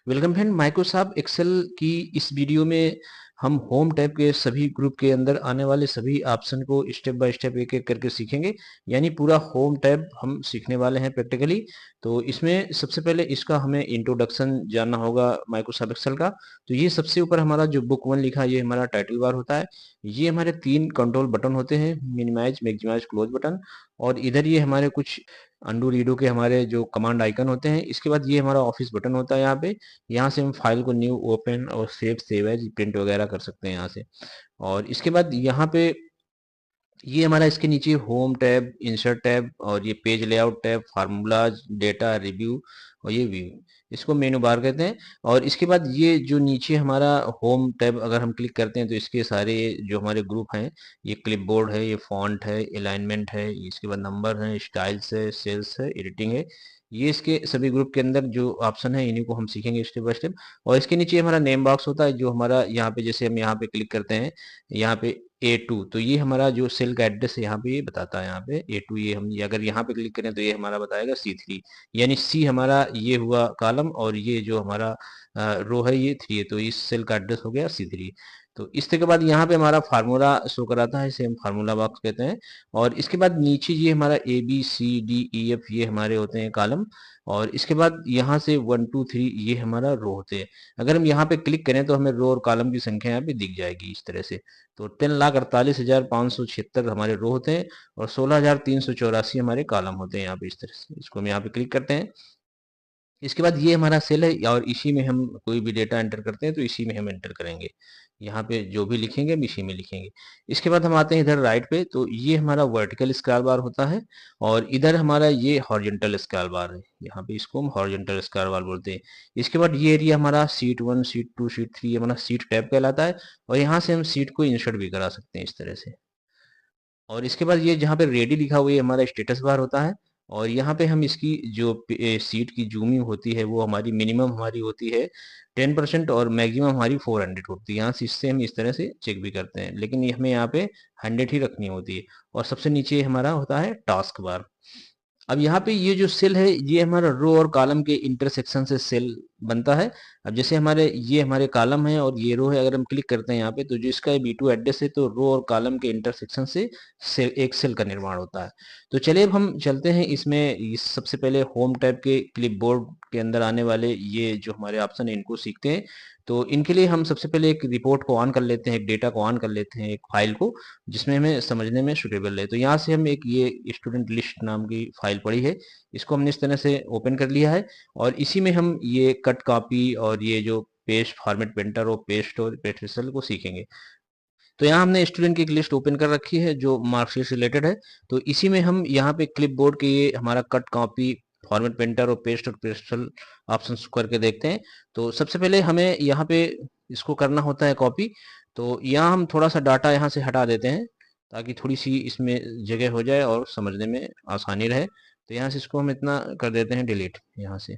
Welcome friend. Microsoft Excel की इस video में हम होम टैब के सभी ग्रुप के अंदर आने वाले सभी ऑप्शन को स्टेप बाय स्टेप एक एक करके सीखेंगे। यानी पूरा होम टैब हम सीखने वाले हैं प्रैक्टिकली। तो इसमें सबसे पहले इसका हमें इंट्रोडक्शन जानना होगा माइक्रोसॉफ्ट एक्सेल का। तो ये सबसे ऊपर हमारा जो बुक वन लिखा है ये हमारा टाइटल बार होता है। ये हमारे 3 कंट्रोल बटन होते हैं, मिनिमाइज, मैक्सिमाइज, क्लोज बटन। और इधर ये हमारे कुछ अंडू रीडो के हमारे जो कमांड आइकन होते हैं। इसके बाद ये हमारा ऑफिस बटन होता है यहाँ पे। यहाँ से हम फाइल को न्यू, ओपन और सेव एज, प्रिंट वगैरह कर सकते हैं यहाँ से। और इसके बाद यहाँ पे ये हमारा इसके नीचे होम टैब, इंसर्ट टैब और ये page layout tab, formulas, data review और ये व्यू, इसको मेनू बार कहते हैं। और इसके बाद ये जो नीचे हमारा होम टैब अगर हम क्लिक करते हैं तो इसके सारे जो हमारे ग्रुप हैं, ये क्लिपबोर्ड है, ये फॉन्ट है, अलाइनमेंट है, इसके बाद नंबर है, स्टाइल्स है, सेल्स है, एडिटिंग है। ये इसके सभी ग्रुप के अंदर जो ऑप्शन है इन्हीं को हम सीखेंगे स्टेप बाय स्टेप। और इसके नीचे हमारा नेम बॉक्स होता है जो हमारा यहाँ पे, जैसे हम यहाँ पे क्लिक करते हैं यहाँ पे A2, तो ये हमारा जो सेल का एड्रेस है यहाँ पे ये बताता है। यहाँ पे A2, ये हम अगर यहाँ पे क्लिक करें तो ये हमारा बताएगा C3। यानी C हमारा ये हुआ कॉलम और ये जो हमारा रो है ये 3 है, तो इस सेल का एड्रेस हो गया C3। तो इसके के बाद यहाँ पे हमारा फार्मूला शो कराता है, इसे हम फार्मूला बॉक्स कहते हैं। और इसके बाद नीचे ये हमारा ABCDEF ये हमारे होते हैं कॉलम। और इसके बाद यहाँ से 1 2 3 ये हमारा रो होते हैं। अगर हम यहाँ पे क्लिक करें तो हमें रो और कॉलम की संख्या यहाँ पे दिख जाएगी इस तरह से। तो 3,48,576 हमारे रो होते हैं और 16,384 हमारे कॉलम होते हैं यहाँ पे इस तरह से। इसको हम यहाँ पे क्लिक करते हैं। इसके बाद ये हमारा सेल है और इसी में हम कोई भी डेटा एंटर करते हैं तो इसी में हम एंटर करेंगे। यहाँ पे जो भी लिखेंगे हम इसी में लिखेंगे। इसके बाद हम आते हैं इधर राइट पे, तो ये हमारा वर्टिकल स्क्रॉल बार होता है और इधर हमारा ये हॉरिजॉन्टल स्क्रॉल बार है। यहाँ पे इसको हम हॉरिजॉन्टल स्क्रॉल बार बोलते हैं। इसके बाद ये एरिया हमारा सीट 1, सीट 2, सीट 3 हमारा सीट टैब कहलाता है। और यहाँ से हम सीट को इंसर्ट भी करा सकते हैं इस तरह से। और इसके बाद ये जहाँ पे रेडी लिखा हुआ है ये हमारा स्टेटस बार होता है। और यहाँ पे हम इसकी जो सीट की जूमिंग होती है वो हमारी मिनिमम हमारी होती है 10% और मैक्सिमम हमारी 400 होती है। यहाँ से इससे हम इस तरह से चेक भी करते हैं, लेकिन ये हमें यहाँ पे 100 ही रखनी होती है। और सबसे नीचे हमारा होता है टास्क बार। अब यहाँ पे ये जो सेल है ये हमारा रो और कॉलम के इंटरसेक्शन से सेल बनता है। अब जैसे ये हमारे कॉलम है और ये रो है, अगर हम क्लिक करते हैं यहाँ पे तो जो इसका B2 एड्रेस है तो रो और कॉलम के इंटरसेक्शन से एक सेल का निर्माण होता है। तो चलिए अब हम चलते हैं इसमें। सबसे पहले होम टैब के क्लिपबोर्ड के अंदर आने वाले ये जो हमारे ऑप्शन है इनको सीखते हैं। तो इनके लिए हम सबसे पहले एक रिपोर्ट को ऑन कर लेते हैं, एक डेटा को ऑन कर लेते हैं, एक फाइल को जिसमें हमें समझने में सुटेबल है। तो यहाँ से हम एक ये स्टूडेंट लिस्ट नाम की फाइल पड़ी है, इसको हमने इस तरह से ओपन कर लिया है। और इसी में हम ये कट कॉपी और ये जो पेस्ट, फॉर्मेट पेंटर और पेस्ट और पेस्टेल को सीखेंगे। तो यहाँ हमने स्टूडेंट की एक लिस्ट ओपन कर रखी है जो मार्कशीट से रिलेटेड है। तो इसी में हम यहाँ पे क्लिपबोर्ड के ये हमारा कट कॉपी, फॉर्मेट पेंटर और पेस्टल ऑप्शन करके देखते हैं। तो सबसे पहले हमें यहाँ पे इसको करना होता है कॉपी। तो यहाँ हम थोड़ा सा डाटा यहाँ से हटा देते हैं ताकि थोड़ी सी इसमें जगह हो जाए और समझने में आसानी रहे। तो यहाँ से इसको हम इतना कर देते हैं डिलीट यहाँ से।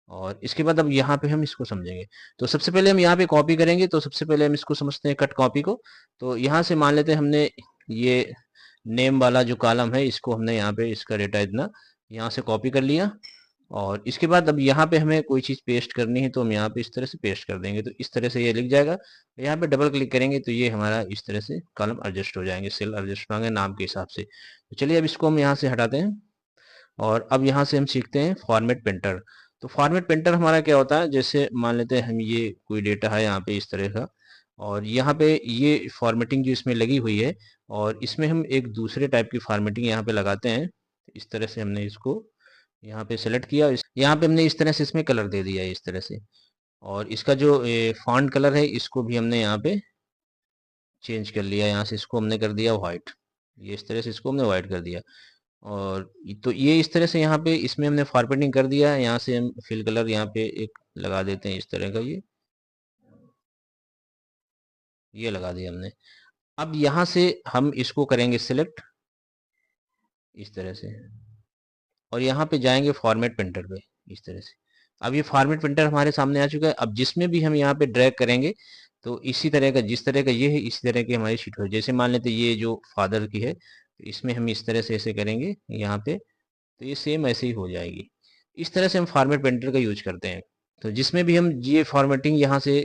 और इसके बाद अब यहाँ पे हम इसको समझेंगे। तो सबसे पहले हम यहाँ पे कॉपी करेंगे, तो सबसे पहले हम इसको समझते हैं कट कॉपी को। तो यहाँ से मान लेते हैं हमने ये नेम वाला जो कॉलम है इसको हमने यहाँ पे इसका डेटा इतना यहाँ से कॉपी कर लिया। और इसके बाद अब यहाँ पे हमें कोई चीज़ पेस्ट करनी है तो हम यहाँ पे इस तरह से पेस्ट कर देंगे, तो इस तरह से ये लिख जाएगा। यहाँ पे डबल क्लिक करेंगे तो ये हमारा इस तरह से कॉलम एडजस्ट हो जाएंगे, सेल एडजस्ट होंगे नाम के हिसाब से। तो चलिए अब इसको हम यहाँ से हटाते हैं। और अब यहाँ से हम सीखते हैं फॉर्मेट पेंटर। तो फॉर्मेट पेंटर हमारा क्या होता है, जैसे मान लेते हैं हम ये कोई डेटा है यहाँ पे इस तरह का और यहाँ पे ये फॉर्मेटिंग जो इसमें लगी हुई है और इसमें हम एक दूसरे टाइप की फॉर्मेटिंग यहाँ पे लगाते हैं। इस तरह से हमने इसको यहाँ पे सेलेक्ट किया, यहाँ पे हमने इस तरह से इसमें कलर दे दिया है इस तरह से। और इसका जो फॉन्ट कलर है इसको भी हमने यहाँ पे चेंज कर लिया, यहाँ से इसको हमने कर दिया व्हाइट। ये इस तरह से इसको हमने व्हाइट कर दिया। और तो ये इस तरह से यहाँ पे इसमें हमने फॉर्मेटिंग कर दिया है। यहाँ से हम फिल कलर यहाँ पे एक लगा देते हैं इस तरह का, ये लगा दिया हमने। अब यहाँ से हम इसको करेंगे सिलेक्ट इस तरह से और यहाँ पे जाएंगे फॉर्मेट प्रिंटर पे इस तरह से। अब ये फॉर्मेट प्रिंटर हमारे सामने आ चुका है। अब जिसमें भी हम यहाँ पे ड्रैग करेंगे तो इसी तरह का, जिस तरह का ये है इसी तरह की हमारी शीट हो। जैसे मान लेते ये जो फादर की है तो इसमें हम इस तरह से ऐसे करेंगे यहाँ पे, तो ये सेम ऐसे ही हो जाएगी। इस तरह से हम फॉर्मेट प्रिंटर का यूज करते हैं। तो जिसमें भी हम ये फॉर्मेटिंग यहाँ से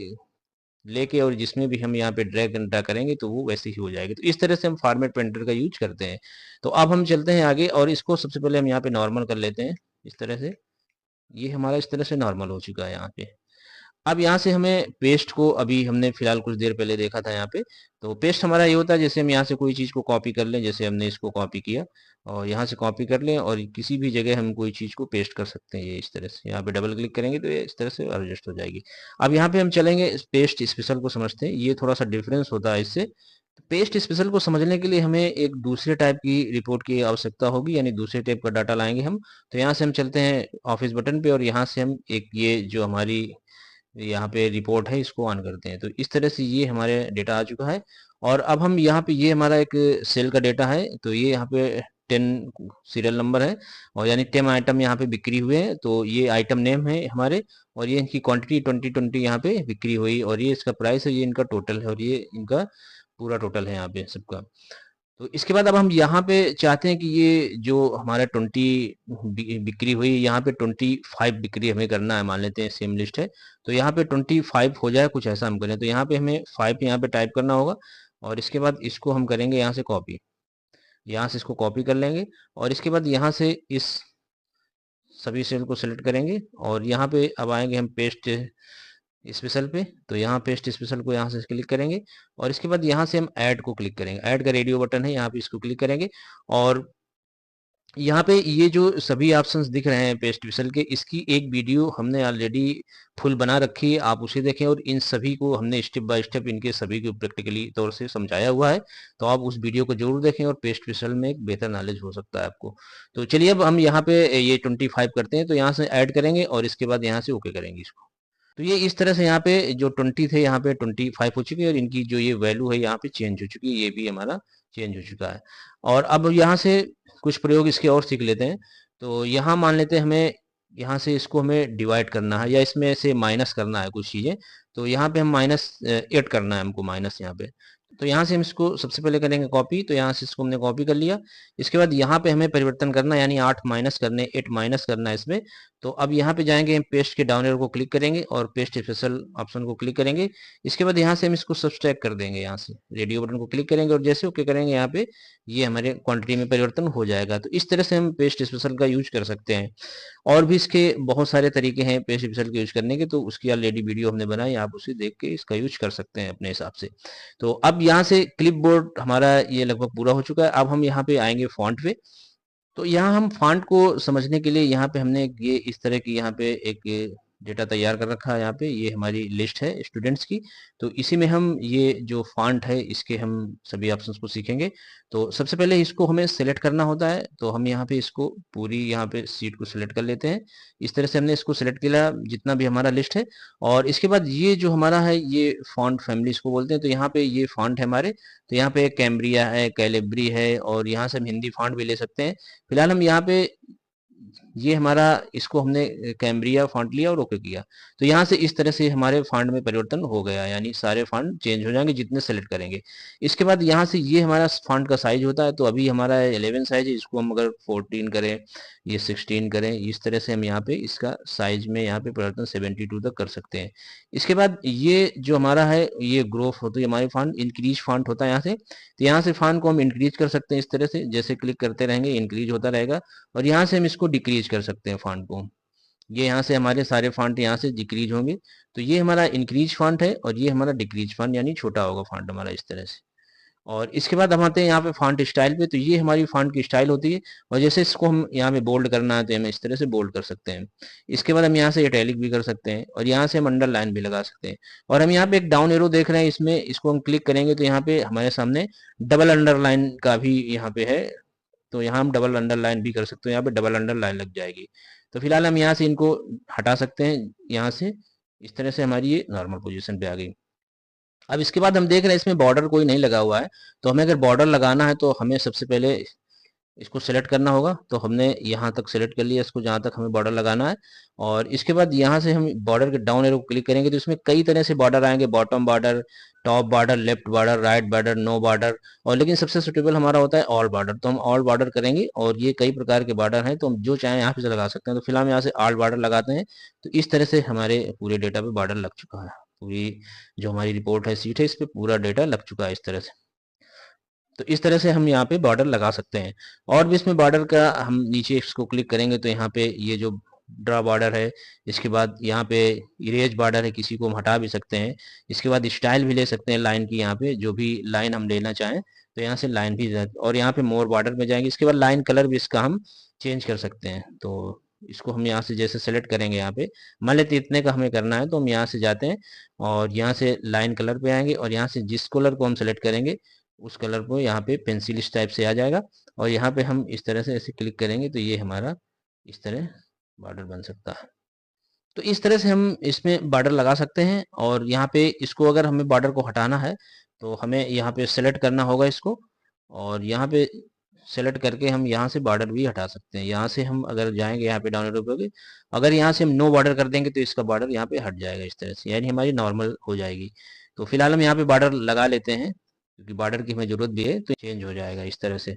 लेके और जिसमें भी हम यहाँ पे ड्रैग एंड ड्रॉप करेंगे तो वो वैसे ही हो जाएगी। तो इस तरह से हम फॉर्मेट पेंटर का यूज करते हैं। तो अब हम चलते हैं आगे और इसको सबसे पहले हम यहाँ पे नॉर्मल कर लेते हैं इस तरह से। ये हमारा इस तरह से नॉर्मल हो चुका है यहाँ पे। अब यहाँ से हमें पेस्ट को, अभी हमने फिलहाल कुछ देर पहले देखा था यहाँ पे, तो पेस्ट हमारा ये होता है जैसे हम यहाँ से कोई चीज़ को कॉपी कर लें, जैसे हमने इसको कॉपी किया और यहाँ से कॉपी कर लें और किसी भी जगह हम कोई चीज़ को पेस्ट कर सकते हैं। ये इस तरह से यहाँ पे डबल क्लिक करेंगे तो ये इस तरह से एडजस्ट हो जाएगी। अब यहाँ पे हम चलेंगे पेस्ट स्पेशल को समझते हैं, ये थोड़ा सा डिफरेंस होता है इससे। पेस्ट स्पेशल को समझने के लिए हमें एक दूसरे टाइप की रिपोर्ट की आवश्यकता होगी, यानी दूसरे टाइप का डाटा लाएंगे हम। तो यहाँ से हम चलते हैं ऑफिस बटन पे और यहाँ से हम एक ये जो हमारी यहाँ पे रिपोर्ट है इसको ऑन करते हैं। तो इस तरह से ये हमारे डेटा आ चुका है। और अब हम यहाँ पे, ये हमारा एक सेल का डेटा है, तो ये यहाँ पे 10 सीरियल नंबर है और यानी 10 आइटम यहाँ पे बिक्री हुए हैं। तो ये आइटम नेम है हमारे और ये इनकी क्वांटिटी 2020 यहाँ पे बिक्री हुई और ये इसका प्राइस है, ये इनका टोटल है और ये इनका पूरा टोटल है यहाँ पे सबका। तो इसके बाद अब हम यहाँ पे चाहते हैं कि ये जो हमारा 20 बिक्री हुई, यहाँ पे 25 बिक्री हमें करना है, मान लेते हैं सेम लिस्ट है। तो यहाँ पे 25 हो जाए, कुछ ऐसा हम करें। तो यहाँ पे हमें 5 यहाँ पे टाइप करना होगा और इसके बाद इसको हम करेंगे यहाँ से कॉपी, यहाँ से इसको कॉपी कर लेंगे और इसके बाद यहाँ से इस सभी सेल को सिलेक्ट करेंगे और यहाँ पे अब आएंगे हम पेस्ट स्पेशल पे। तो यहाँ पेस्ट स्पेशल को यहाँ से क्लिक करेंगे और इसके बाद यहाँ से हम ऐड को क्लिक करेंगे। ऐड का रेडियो बटन है, यहाँ पे इसको क्लिक करेंगे और यहाँ पे ये जो सभी ऑप्शंस दिख रहे हैं पेस्ट स्पेशल के, इसकी एक वीडियो हमने ऑलरेडी फुल बना रखी है, आप उसे देखें। और इन सभी को हमने स्टेप बाय स्टेप इनके सभी को प्रैक्टिकली तौर से समझाया हुआ है, तो आप उस वीडियो को जरूर देखें और पेस्ट स्पेशल में एक बेहतर नॉलेज हो सकता है आपको। तो चलिए अब हम यहाँ पे ये 25 करते हैं, तो यहाँ से ऐड करेंगे और इसके बाद यहाँ से ओके करेंगे इसको। तो ये इस तरह से यहाँ पे जो 20 थे यहाँ पे 25 हो चुके हैं और इनकी जो ये वैल्यू है यहाँ पे चेंज हो चुकी है, ये भी हमारा चेंज हो चुका है। और अब यहाँ से कुछ प्रयोग इसके और सीख लेते हैं। तो यहाँ मान लेते हैं हमें यहाँ से इसको हमें डिवाइड करना है या इसमें से माइनस करना है कुछ चीज़ें। तो यहाँ पे हम -8 करना है हमको, माइनस यहाँ पे। तो यहाँ से हम इसको सबसे पहले करेंगे कॉपी, तो यहाँ से इसको हमने कॉपी कर लिया। इसके बाद यहाँ पे हमें परिवर्तन करना है, यानी 8 माइनस करने, 8 माइनस करना है इसमें। तो अब यहाँ पे जाएंगे, हम पेस्ट के डाउन एरो को क्लिक करेंगे और पेस्ट स्पेशल ऑप्शन को क्लिक करेंगे। इसके बाद यहाँ से हम इसको सब्सट्रैक्ट कर देंगे, यहाँ से रेडियो बटन को क्लिक करेंगे और जैसे ओके करेंगे यहाँ पे ये हमारे क्वांटिटी में परिवर्तन हो जाएगा। तो इस तरह से हम पेस्ट स्पेशल का यूज कर सकते हैं। और भी इसके बहुत सारे तरीके हैं पेस्ट स्पेशल के यूज करने के, तो उसकी ऑलरेडी वीडियो हमने बनाई, आप उसे देख के इसका यूज कर सकते हैं अपने हिसाब से। तो अब यहाँ से क्लिपबोर्ड हमारा ये लगभग पूरा हो चुका है। अब हम यहाँ पे आएंगे फॉन्ट पे। तो यहाँ हम फॉन्ट को समझने के लिए यहाँ पे हमने ये इस तरह की यहाँ पे एक डेटा तैयार कर रखा है। यहाँ पे ये हमारी लिस्ट है स्टूडेंट्स की, तो इसी में हम ये जो फॉन्ट है इसके हम सभी ऑप्शंस को सीखेंगे। तो सबसे पहले इसको हमें सेलेक्ट करना होता है, तो हम यहाँ पे इसको पूरी यहाँ पे सीट को सिलेक्ट कर लेते हैं। इस तरह से हमने इसको सिलेक्ट किया जितना भी हमारा लिस्ट है। और इसके बाद ये जो हमारा है ये फॉन्ट फैमिली इसको बोलते हैं। तो यहाँ पे ये फॉन्ट है हमारे, तो यहाँ पे कैम्ब्रिया है, कैलिब्री है और यहाँ से हम हिंदी फॉन्ट भी ले सकते हैं। फिलहाल हम यहाँ पे ये हमारा, इसको हमने कैम्ब्रिया फॉन्ट लिया और ओके किया। तो यहाँ से इस तरह से हमारे फॉन्ट में परिवर्तन हो गया, यानी सारे फॉन्ट चेंज हो जाएंगे जितने सेलेक्ट करेंगे। इसके बाद यहाँ से ये हमारा फॉन्ट का साइज होता है, तो अभी हमारा 11 साइज है, इसको हम अगर 14 करें, ये 16 करें, इस तरह से हम यहाँ पे इसका साइज में यहाँ पे परिवर्तन 72 तक कर सकते हैं। इसके बाद ये जो हमारा है ये ग्रोथ होती है हमारी फॉन्ट, इंक्रीज फॉन्ट होता है यहाँ से। तो यहाँ से फॉन्ट को हम इंक्रीज कर सकते हैं इस तरह से, जैसे क्लिक करते रहेंगे इंक्रीज होता रहेगा। और यहाँ से हम इसको डिक्रीज कर सकते हैं फॉन्ट को, ये यहाँ से हमारे सारे फॉन्ट यहाँ से डिक्रीज होंगे। तो ये हमारा इंक्रीज फॉन्ट है और ये हमारा डिक्रीज फॉन्ट, यानी छोटा होगा फॉन्ट हमारा इस तरह से। और इसके बाद हम आते हैं यहाँ पे फॉन्ट स्टाइल पे। तो ये हमारी फॉन्ट की स्टाइल होती है और जैसे इसको हम यहाँ पे बोल्ड करना है तो हम इस तरह से बोल्ड कर सकते हैं। इसके बाद हम यहाँ से इटैलिक भी कर सकते हैं और यहाँ से हम अंडरलाइन भी लगा सकते हैं। और हम यहाँ पे एक डाउन एरो देख रहे हैं, इसमें इसको हम क्लिक करेंगे तो यहाँ पे हमारे सामने डबल अंडरलाइन का भी यहाँ पे है। तो यहाँ हम डबल अंडरलाइन भी कर सकते हैं, यहाँ पे डबल अंडरलाइन लग जाएगी। तो फिलहाल हम यहाँ से इनको हटा सकते हैं यहाँ से। इस तरह से हमारी ये नॉर्मल पोजीशन पे आ गई। अब इसके बाद हम देख रहे हैं इसमें बॉर्डर कोई नहीं लगा हुआ है, तो हमें अगर बॉर्डर लगाना है तो हमें सबसे पहले इसको सेलेक्ट करना होगा। तो हमने यहाँ तक सेलेक्ट कर लिया इसको, जहाँ तक हमें बॉर्डर लगाना है। और इसके बाद यहाँ से हम बॉर्डर के डाउन एरो को क्लिक करेंगे तो इसमें कई तरह से बॉर्डर आएंगे, bottom border, top border, left border, right border, no border, और लेकिन सबसे सुटेबल हमारा होता है ऑल बॉर्डर। तो हम ऑल बॉर्डर करेंगे, और ये कई प्रकार के बॉर्डर हैं, तो हम जो चाहें यहाँ पे से लगा सकते हैं। तो फिलहाल हम यहाँ से ऑल बॉर्डर लगाते हैं। तो इस तरह से हमारे पूरे डेटा पे बॉर्डर लग चुका है। पूरी जो हमारी रिपोर्ट है, सीट है, इस पे पूरा डेटा लग चुका है इस तरह से। तो इस तरह से हम यहाँ पे बॉर्डर लगा सकते हैं। और भी इसमें बॉर्डर का हम नीचे इसको क्लिक करेंगे तो यहाँ पे ये जो ड्रा बॉर्डर है, इसके बाद यहाँ पे इरेज बॉर्डर है, किसी को हम हटा भी सकते हैं। इसके बाद स्टाइल भी ले सकते हैं लाइन की, यहाँ पे जो भी लाइन हम लेना चाहें तो यहाँ से लाइन भी, और यहाँ पे मोर बॉर्डर में जाएंगे। इसके बाद लाइन कलर भी इसका हम चेंज कर सकते हैं। तो इसको हम यहाँ से जैसे सेलेक्ट करेंगे, यहाँ पे मान लेते इतने का हमें करना है, तो हम यहाँ से जाते हैं और यहाँ से लाइन कलर पे आएंगे, और यहाँ से जिस कलर को हम सेलेक्ट करेंगे उस कलर को यहाँ पे पेंसिल इस टाइप से आ जाएगा। और यहाँ पे हम इस तरह से ऐसे क्लिक करेंगे तो ये हमारा इस तरह बॉर्डर बन सकता है। तो इस तरह से हम इसमें बॉर्डर लगा सकते हैं। और यहाँ पे इसको अगर हमें बॉर्डर को हटाना है तो हमें यहाँ पे सेलेक्ट करना होगा इसको, और यहाँ पे सेलेक्ट करके हम यहाँ से बॉर्डर भी हटा सकते हैं। यहाँ से हम अगर जाएंगे यहाँ पे डाउन एरो पे, अगर यहाँ से हम नो बॉर्डर कर देंगे तो इसका बॉर्डर यहाँ पे हट जाएगा इस तरह से, यानी हमारी नॉर्मल हो जाएगी। तो फिलहाल हम यहाँ पे बॉर्डर लगा लेते हैं, क्योंकि बॉर्डर की हमें जरूरत भी है, तो चेंज हो जाएगा इस तरह से।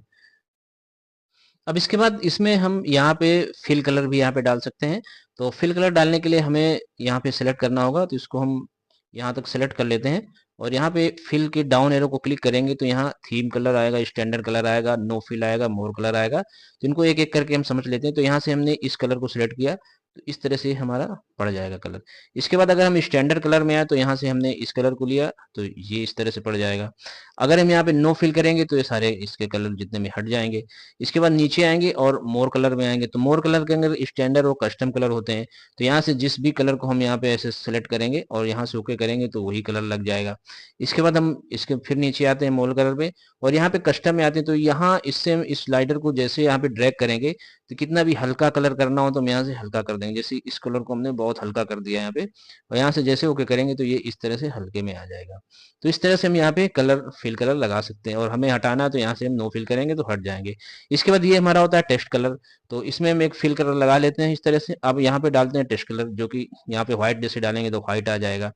अब इसके बाद इसमें हम यहाँ पे फिल कलर भी यहाँ पे डाल सकते हैं। तो फिल कलर डालने के लिए हमें यहाँ पे सेलेक्ट करना होगा, तो इसको हम यहाँ तक सेलेक्ट कर लेते हैं। और यहाँ पे फिल के डाउन एरो को क्लिक करेंगे तो यहाँ थीम कलर आएगा, स्टैंडर्ड कलर आएगा, नो फिल आएगा, मोर कलर आएगा। तो इनको एक एक करके हम समझ लेते हैं। तो यहाँ से हमने इस कलर को सिलेक्ट किया, तो इस तरह से हमारा पड़ जाएगा कलर। इसके बाद अगर हम स्टैंडर्ड कलर में आए तो यहाँ से हमने इस कलर को लिया, तो ये इस तरह से पड़ जाएगा। अगर हम यहाँ पे नो फिल करेंगे तो ये सारे इसके कलर जितने भी हट जाएंगे। इसके बाद नीचे आएंगे और मोर कलर में आएंगे, तो मोर कलर के अंदर स्टैंडर्ड और कस्टम कलर होते हैं। तो यहाँ से जिस भी कलर को हम यहाँ पे ऐसे सेलेक्ट करेंगे और यहाँ से ओके करेंगे तो वही कलर लग जाएगा। इसके बाद हम इसके फिर नीचे आते हैं मोर कलर पे, और यहाँ पे कस्टम में आते हैं। तो यहाँ इससे इस स्लाइडर को जैसे यहाँ पे ड्रैग करेंगे तो कितना भी हल्का कलर करना हो तो हम यहाँ से हल्का कर देंगे। जैसे इस कलर को हमने बहुत हल्का कर दिया यहाँ पे, और यहाँ से जैसे ओके करेंगे तो ये इस तरह से हल्के में आ जाएगा। तो इस तरह से हम यहाँ पे कलर फिल कलर लगा सकते हैं। और हमें हटाना है तो यहाँ से हम नो फिल करेंगे तो हट जाएंगे। इसके बाद ये हमारा होता है टेक्स्ट कलर। तो इसमें हम एक फिल कलर लगा लेते हैं इस तरह से। अब यहाँ पे डालते हैं टेक्स्ट कलर, जो कि यहाँ पे व्हाइट जैसे डालेंगे तो व्हाइट आ जाएगा।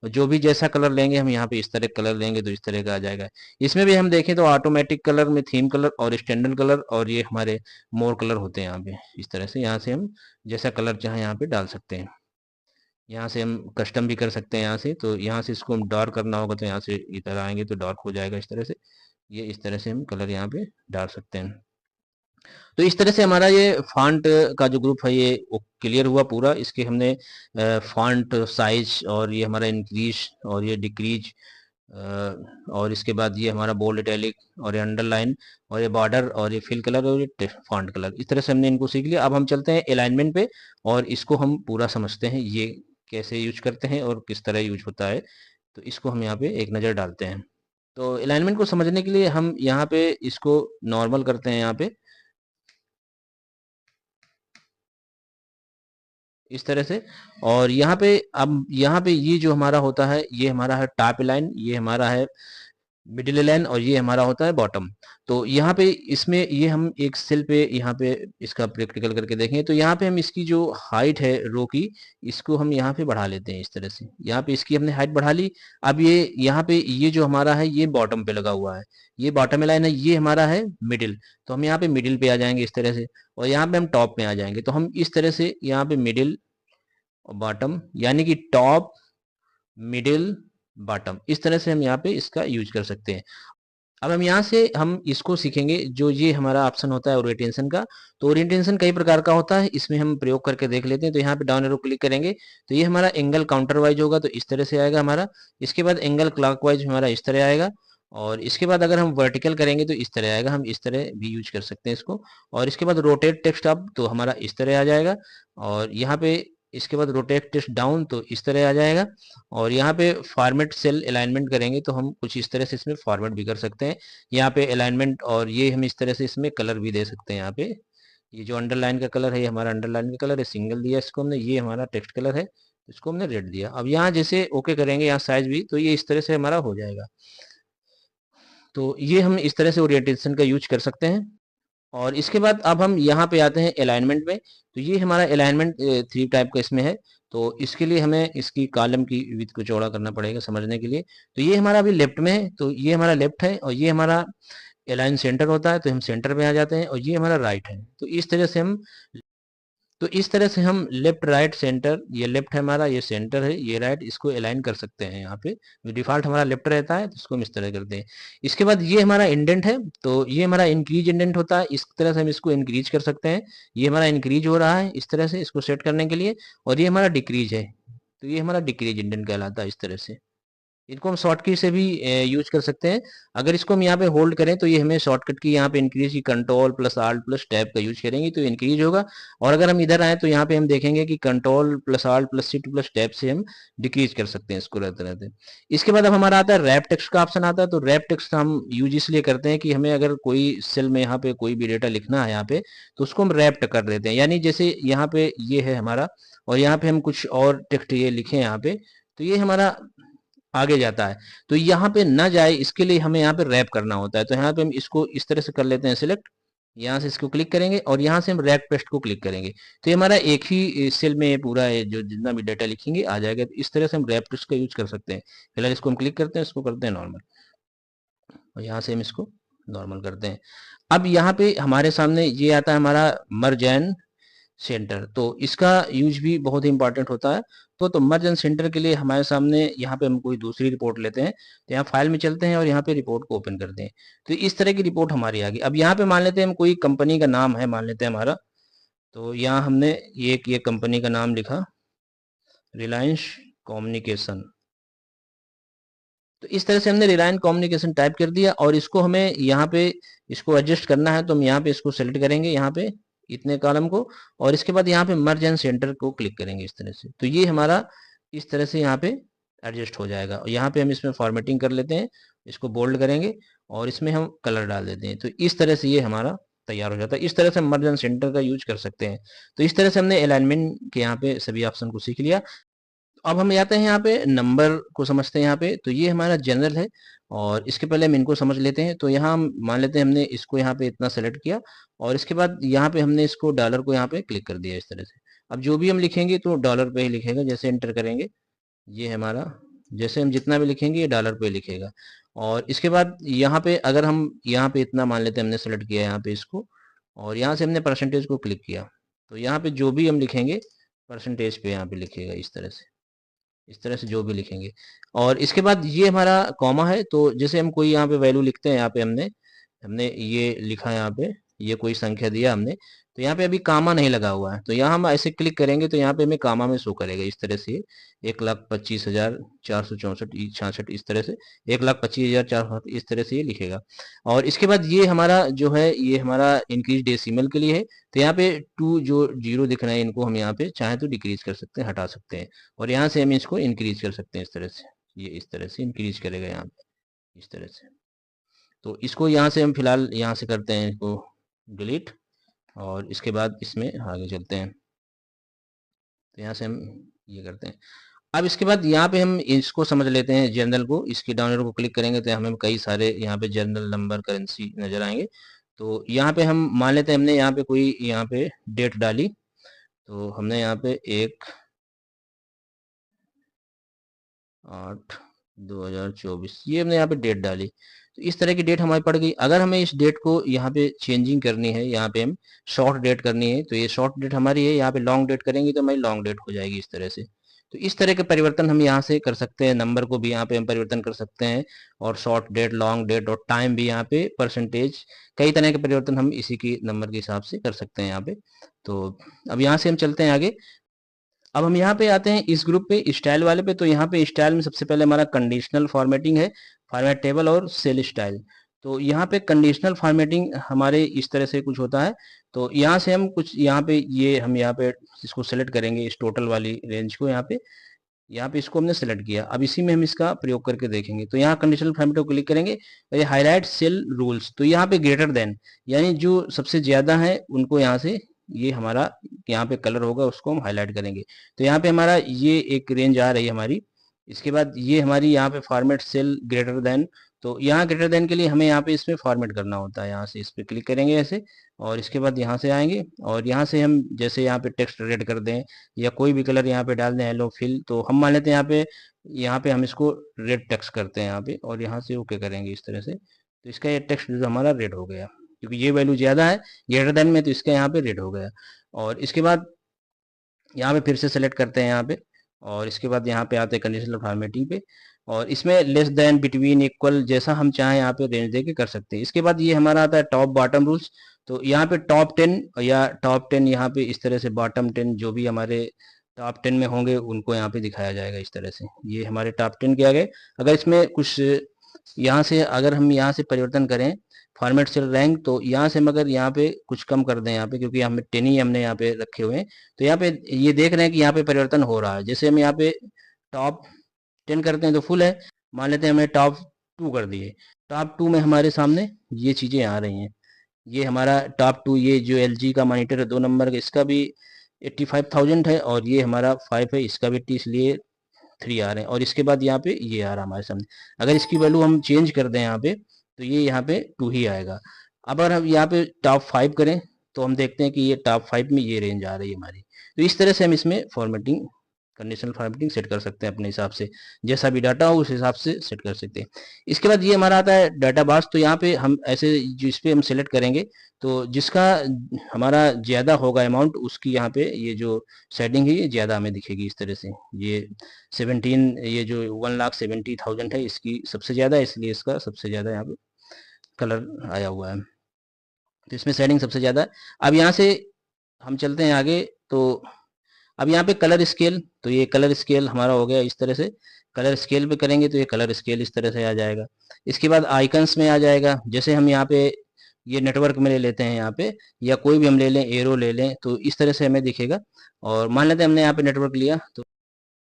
जो भी जैसा कलर लेंगे हम यहाँ पे इस तरह कलर लेंगे तो इस तरह का आ जाएगा। इसमें भी हम देखें तो ऑटोमेटिक कलर में थीम कलर और स्टैंडर्ड कलर और ये हमारे मोर कलर होते हैं यहाँ पे। इस तरह से यहाँ से हम जैसा कलर चाहे यहाँ पे डाल सकते हैं। यहाँ से हम कस्टम भी कर सकते हैं यहाँ से। तो यहाँ से इसको हम डार्क करना होगा तो यहाँ से इधर आएंगे तो डार्क हो जाएगा इस तरह से। ये इस तरह से हम कलर यहाँ पे डाल सकते हैं। तो इस तरह से हमारा ये फॉन्ट का जो ग्रुप है ये क्लियर हुआ पूरा। इसके हमने फॉन्ट साइज और ये हमारा इंक्रीज और ये डिक्रीज, और इसके बाद ये हमारा बोल्ड इटैलिक और ये अंडरलाइन और ये बॉर्डर और ये फिल कलर और ये फॉन्ट कलर, इस तरह से हमने इनको सीख लिया। अब हम चलते हैं अलाइनमेंट पे और इसको हम पूरा समझते हैं ये कैसे यूज करते हैं और किस तरह यूज होता है। तो इसको हम यहाँ पे एक नज़र डालते हैं। तो अलाइनमेंट को समझने के लिए हम यहाँ पे इसको नॉर्मल करते हैं यहाँ पे इस तरह से। और यहाँ पे अब यहाँ पे ये जो हमारा होता है ये हमारा है टॉप लाइन, ये हमारा है मिडिल लाइन और ये हमारा होता है बॉटम। तो यहाँ पे इसमें ये हम एक सेल पे यहाँ पे इसका प्रैक्टिकल करके देखें तो यहाँ पे हम इसकी जो हाइट है रो की, इसको हम यहाँ पे बढ़ा लेते हैं इस तरह से। यहाँ पे इसकी हमने हाइट बढ़ा ली। अब ये यहाँ पे ये जो हमारा है ये बॉटम पे लगा हुआ है, ये बॉटम लाइन है, ये हमारा है मिडिल। तो हम यहाँ पे मिडिल पे आ जाएंगे इस तरह से, और यहाँ पे हम टॉप में आ जाएंगे। तो हम इस तरह से यहाँ पे मिडिल और बॉटम, यानी कि टॉप मिडिल बॉटम, इस तरह से हम यहाँ पे इसका यूज कर सकते हैं। अब हम यहाँ से हम इसको सीखेंगे जो ये हमारा ऑप्शन होता है ओरिएंटेशन का। तो ओरिएंटेशन कई प्रकार का होता है, इसमें हम प्रयोग करके देख लेते हैं। तो यहाँ पे डाउन एरो क्लिक करेंगे तो ये हमारा एंगल काउंटर वाइज होगा, तो इस तरह से आएगा हमारा। इसके बाद एंगल क्लॉकवाइज हमारा इस तरह आएगा, और इसके बाद अगर हम वर्टिकल करेंगे तो इस तरह आएगा। हम इस तरह भी यूज कर सकते हैं इसको। और इसके बाद रोटेट टेक्स्ट अप तो हमारा इस तरह आ जाएगा, और यहाँ पे इसके बाद रोटेट टेक्स्ट डाउन तो इस तरह आ जाएगा। और यहाँ पे फॉर्मेट सेल अलाइनमेंट करेंगे तो हम कुछ इस तरह से इसमें फॉर्मेट भी कर सकते हैं। यहाँ पे अलाइनमेंट और ये हम इस तरह से इसमें कलर भी दे सकते हैं। यहाँ पे ये जो अंडरलाइन का कलर है ये हमारा अंडरलाइन का कलर है, सिंगल दिया इसको हमने, ये हमारा टेक्स्ट कलर है इसको हमने रेड दिया। अब यहाँ जैसे ओके करेंगे यहाँ साइज भी, तो ये इस तरह से हमारा हो जाएगा। तो ये हम इस तरह से ओरिएंटेशन का यूज कर सकते हैं। और इसके बाद अब हम यहाँ पे आते हैं अलाइनमेंट में। तो ये हमारा अलाइनमेंट 3 टाइप का इसमें है। तो इसके लिए हमें इसकी कॉलम की विड्थ को चौड़ा करना पड़ेगा समझने के लिए। तो ये हमारा अभी लेफ्ट में है, तो ये हमारा लेफ्ट है, और ये हमारा अलाइन सेंटर होता है, तो हम सेंटर पे आ जाते हैं, और ये हमारा राइट है। तो इस तरह से हम लेफ्ट राइट सेंटर, ये लेफ्ट है हमारा, ये सेंटर है, ये राइट, इसको अलाइन कर सकते हैं यहाँ पे। डिफॉल्ट हमारा लेफ्ट रहता है, तो इसको हम इस तरह करते हैं। इसके बाद ये हमारा इंडेंट है, तो ये हमारा इंक्रीज इंडेंट होता है, इस तरह से हम इसको इंक्रीज कर सकते हैं। ये हमारा इंक्रीज हो रहा है इस तरह से, इसको सेट करने के लिए। और ये हमारा डिक्रीज है, तो ये हमारा डिक्रीज इंडेंट कहलाता है इस तरह से। इनको हम शॉर्टकट से भी यूज कर सकते हैं। अगर इसको हम यहाँ पे होल्ड करें तो ये हमें शॉर्टकट की यहाँ पे इंक्रीज की control plus alt plus tab का यूज करेंगे तो इंक्रीज होगा। और अगर हम इधर आए तो यहाँ पे हम देखेंगे कि control plus alt plus shift plus tab से हम डिक्रीज कर सकते हैं इसको रहते रहते। इसके बाद अब हमारा आता है रैप टेक्स्ट का ऑप्शन आता है। तो रैप टेक्स्ट हम यूज इसलिए करते हैं कि हमें अगर कोई सेल में यहाँ पे कोई भी डेटा लिखना है यहाँ पे, तो उसको हम रैप्ट कर देते हैं। यानी जैसे यहाँ पे ये है हमारा, और यहाँ पे हम कुछ और टेक्स्ट ये लिखे यहाँ पे, तो ये हमारा आगे जाता है। तो यहाँ पे ना जाए इसके लिए हमें यहाँ पे रैप करना होता है। तो यहाँ पे हम इसको इस तरह से कर लेते हैं सिलेक्ट, यहाँ से इसको क्लिक करेंगे और यहाँ से हम रैप पेस्ट को क्लिक करेंगे, तो ये हमारा एक ही सेल में ये पूरा जो जितना भी डाटा लिखेंगे आ जाएगा। तो इस तरह से हम रैप पेस्ट का यूज कर सकते हैं। फिलहाल इसको हम क्लिक करते हैं, इसको करते हैं नॉर्मल, और यहाँ से हम इसको नॉर्मल करते हैं। अब यहाँ पे हमारे सामने ये आता है हमारा मर्ज एंड सेंटर। तो इसका यूज भी बहुत ही इंपॉर्टेंट होता है। तो मर्ज एंड सेंटर के लिए हमारे सामने यहाँ पे हम कोई दूसरी रिपोर्ट लेते हैं, तो यहाँ फाइल में चलते हैं और यहाँ पे रिपोर्ट को ओपन करते हैं। तो इस तरह की रिपोर्ट हमारी आ गई। अब यहाँ पे मान लेते हैं हम कोई कंपनी का नाम है, मान लेते हैं हमारा, तो यहाँ हमने ये कंपनी का नाम लिखा रिलायंस कम्युनिकेशन। तो इस तरह से हमने रिलायंस कम्युनिकेशन टाइप कर दिया, और इसको हमें यहाँ पे इसको एडजस्ट करना है, तो हम यहाँ पे इसको सेलेक्ट करेंगे यहाँ पे इतने कॉलम को, और इसके बाद यहाँ पे मर्ज एंड सेंटर को क्लिक करेंगे इस तरह से। तो ये हमारा इस तरह से यहाँ पे एडजस्ट हो जाएगा। और यहाँ पे हम इसमें फॉर्मेटिंग कर लेते हैं, इसको बोल्ड करेंगे और इसमें हम कलर डाल देते हैं। तो इस तरह से ये हमारा तैयार हो जाता है। इस तरह से हम मर्ज एंड सेंटर का यूज कर सकते हैं। तो इस तरह से हमने अलाइनमेंट के यहाँ पे सभी ऑप्शन को सीख लिया। अब हम आते हैं यहाँ पे नंबर को समझते हैं यहाँ पे। तो ये हमारा जनरल है, और इसके पहले हम इनको समझ लेते हैं। तो यहाँ हम मान लेते हैं हमने इसको यहाँ पे इतना सेलेक्ट किया, और इसके बाद यहाँ पे हमने इसको डॉलर को यहाँ पे क्लिक कर दिया इस तरह से। अब जो भी हम लिखेंगे तो डॉलर पे ही लिखेगा, जैसे एंटर करेंगे ये हमारा, जैसे हम जितना भी लिखेंगे ये डॉलर पे लिखेगा। और इसके बाद यहाँ पे अगर हम यहाँ पे इतना मान लेते हैं हमने सेलेक्ट किया यहाँ पे इसको, और यहाँ से हमने परसेंटेज को क्लिक किया, तो यहाँ पे जो भी हम लिखेंगे परसेंटेज पे यहाँ पे लिखेगा इस तरह से, इस तरह से जो भी लिखेंगे। और इसके बाद ये हमारा कॉमा है। तो जैसे हम कोई यहाँ पे वैल्यू लिखते हैं, यहाँ पे हमने हमने ये लिखा है यहाँ पे, ये कोई संख्या दिया हमने, तो यहाँ पे अभी कामा नहीं लगा हुआ है, तो यहाँ हम ऐसे क्लिक करेंगे तो यहाँ पे हमें कामा में शो करेगा इस तरह से 1,25,464 इस तरह से 1,25,400 इस तरह से ये लिखेगा। और इसके बाद ये हमारा जो है ये हमारा इंक्रीज डेसिमल के लिए है। तो यहाँ पे 2 जो जीरो दिख रहे हैं इनको हम यहाँ पे चाहे तो डिक्रीज कर सकते हैं, हटा सकते हैं, और यहाँ से हम इसको इंक्रीज कर सकते हैं इस तरह से। ये इस तरह से इंक्रीज करेगा यहाँ पे इस तरह से। तो इसको यहाँ से हम फिलहाल यहाँ से करते हैं इसको डिलीट, और इसके बाद इसमें आगे चलते हैं। तो यहाँ से हम ये करते हैं। अब इसके बाद यहाँ पे हम इसको समझ लेते हैं जनरल को। इसकी डाउनलोड को क्लिक करेंगे तो हमें कई सारे यहाँ पे जनरल नंबर करेंसी नजर आएंगे। तो यहाँ पे हम मान लेते हैं हमने यहाँ पे कोई यहाँ पे डेट डाली, तो हमने यहाँ पे 1/8/2024 ये हमने यहाँ पे डेट डाली। तो इस तरह की डेट हमारी पड़ गई। अगर हमें इस डेट को यहाँ पे चेंजिंग करनी है, यहाँ पे हम शॉर्ट डेट करनी है, तो ये शॉर्ट डेट हमारी है। यहाँ पे लॉन्ग डेट करेंगे तो हमारी लॉन्ग डेट हो जाएगी इस तरह से। तो इस तरह के परिवर्तन हम यहाँ से कर सकते हैं। नंबर को भी यहाँ पे हम परिवर्तन कर सकते हैं, और शॉर्ट डेट लॉन्ग डेट और टाइम भी यहाँ पे परसेंटेज, कई तरह के परिवर्तन हम इसी की नंबर के हिसाब से कर सकते हैं यहाँ पे। तो अब यहाँ से हम चलते हैं आगे। अब हम यहाँ पे आते हैं इस ग्रुप पे स्टाइल वाले पे। तो यहाँ पे स्टाइल में सबसे पहले हमारा कंडीशनल फॉर्मेटिंग है, फॉर्मेट टेबल और सेल स्टाइल। तो यहाँ पे कंडीशनल फॉर्मेटिंग हमारे इस तरह से कुछ होता है। तो यहाँ से हम कुछ यहाँ पे ये हम यहाँ पे इसको सेलेक्ट करेंगे, इस टोटल वाली रेंज को यहाँ पे इसको हमने सेलेक्ट किया। अब इसी में हम इसका प्रयोग करके देखेंगे। तो यहाँ कंडीशनल फॉर्मेट को क्लिक करेंगे, ये हाईलाइट सेल रूल्स, तो यहाँ पे ग्रेटर देन, यानी जो सबसे ज्यादा है उनको यहाँ से ये हमारा यहाँ पे कलर होगा उसको हम हाईलाइट करेंगे। तो यहाँ पे हमारा ये एक रेंज आ रही है हमारी। इसके बाद ये हमारी यहाँ पे फॉर्मेट सेल ग्रेटर देन तो यहाँ ग्रेटर देन के लिए हमें यहाँ पे इसमें फॉर्मेट करना होता है। यहाँ से इस पर क्लिक करेंगे ऐसे, और इसके बाद यहाँ से आएंगे, और यहाँ से हम जैसे यहाँ पे टेक्स्ट रेड कर दें या कोई भी कलर यहाँ पे डाल दें, हेलो फिल, तो हम मान लेते हैं यहाँ पे हम इसको रेड टेक्स्ट करते हैं यहाँ पे, और यहाँ से ओके करेंगे इस तरह से। तो इसका ये टेक्स्ट जो हमारा रेड हो गया, क्योंकि ये वैल्यू ज़्यादा है ग्रेटर देन में, तो इसका यहाँ पे रेड हो गया। और इसके बाद यहाँ पे फिर से सेलेक्ट करते हैं यहाँ पे, और इसके बाद यहाँ पे आते हैं कंडीशनल फॉर्मेटिंग पे, और इसमें लेस देन, बिटवीन, इक्वल, जैसा हम चाहें यहाँ पे रेंज देके कर सकते हैं। इसके बाद ये हमारा आता है टॉप बॉटम रूल्स। तो यहाँ पे टॉप 10 या टॉप 10, यहाँ पे इस तरह से बॉटम 10 जो भी हमारे टॉप 10 में होंगे उनको यहाँ पे दिखाया जाएगा इस तरह से। ये हमारे टॉप 10 के आ गए। अगर इसमें कुछ यहाँ से अगर हम यहाँ से परिवर्तन करें फॉर्मेट सेल रैंक, तो यहाँ से मगर यहाँ पे कुछ कम कर दें यहाँ पे, क्योंकि हमें 10 ही हमने यहाँ पे रखे हुए हैं। तो यहाँ पे ये देख रहे हैं कि यहाँ पे परिवर्तन हो रहा है। जैसे हम यहाँ पे टॉप 10 करते हैं तो फुल है, मान लेते हैं हमने टॉप 2 कर दिए, टॉप 2 में हमारे सामने ये चीज़ें आ रही हैं। ये हमारा टॉप 2, ये जो LG का मॉनिटर है 2 नंबर का, इसका भी 85,000 है, और ये हमारा 5 है, इसका भी 80, इसलिए 3 आ रहे हैं। और इसके बाद यहाँ पे ये आ रहा है हमारे सामने। अगर इसकी वैल्यू हम चेंज कर दें यहाँ पे, तो ये यहाँ पे 2 ही आएगा। अब अगर हम यहाँ पे टॉप 5 करें, तो हम देखते हैं कि ये टॉप 5 में ये रेंज आ रही है हमारी। तो इस तरह से हम इसमें फॉर्मेटिंग, कंडीशनल फॉर्मेटिंग सेट कर सकते हैं अपने हिसाब से, जैसा भी डाटा हो उस हिसाब से सेट कर सकते हैं। इसके बाद ये हमारा आता है डाटा बॉक्स। तो यहाँ पे हम ऐसे जिस पे हम सेलेक्ट करेंगे, तो जिसका हमारा ज़्यादा होगा अमाउंट, उसकी यहाँ पे ये जो सेटिंग है ये ज़्यादा हमें दिखेगी इस तरह से। ये 17, ये जो 1,70,000 है इसकी सबसे ज़्यादा है, इसलिए इसका सबसे ज़्यादा यहाँ पे कलर आया हुआ है। तो इसमें सेटिंग सबसे ज़्यादा है। अब यहाँ से हम चलते हैं आगे। तो अब यहाँ पे कलर स्केल, तो ये कलर स्केल हमारा हो गया इस तरह से। कलर स्केल पे करेंगे तो ये कलर स्केल इस तरह से आ जाएगा। इसके बाद आइकन्स में आ जाएगा। जैसे हम यहाँ पे ये नेटवर्क में ले लेते हैं यहाँ पे, या कोई भी हम ले लें, एरो ले लें, तो इस तरह से हमें दिखेगा। और मान लेते हैं हमने यहाँ पे नेटवर्क लिया, तो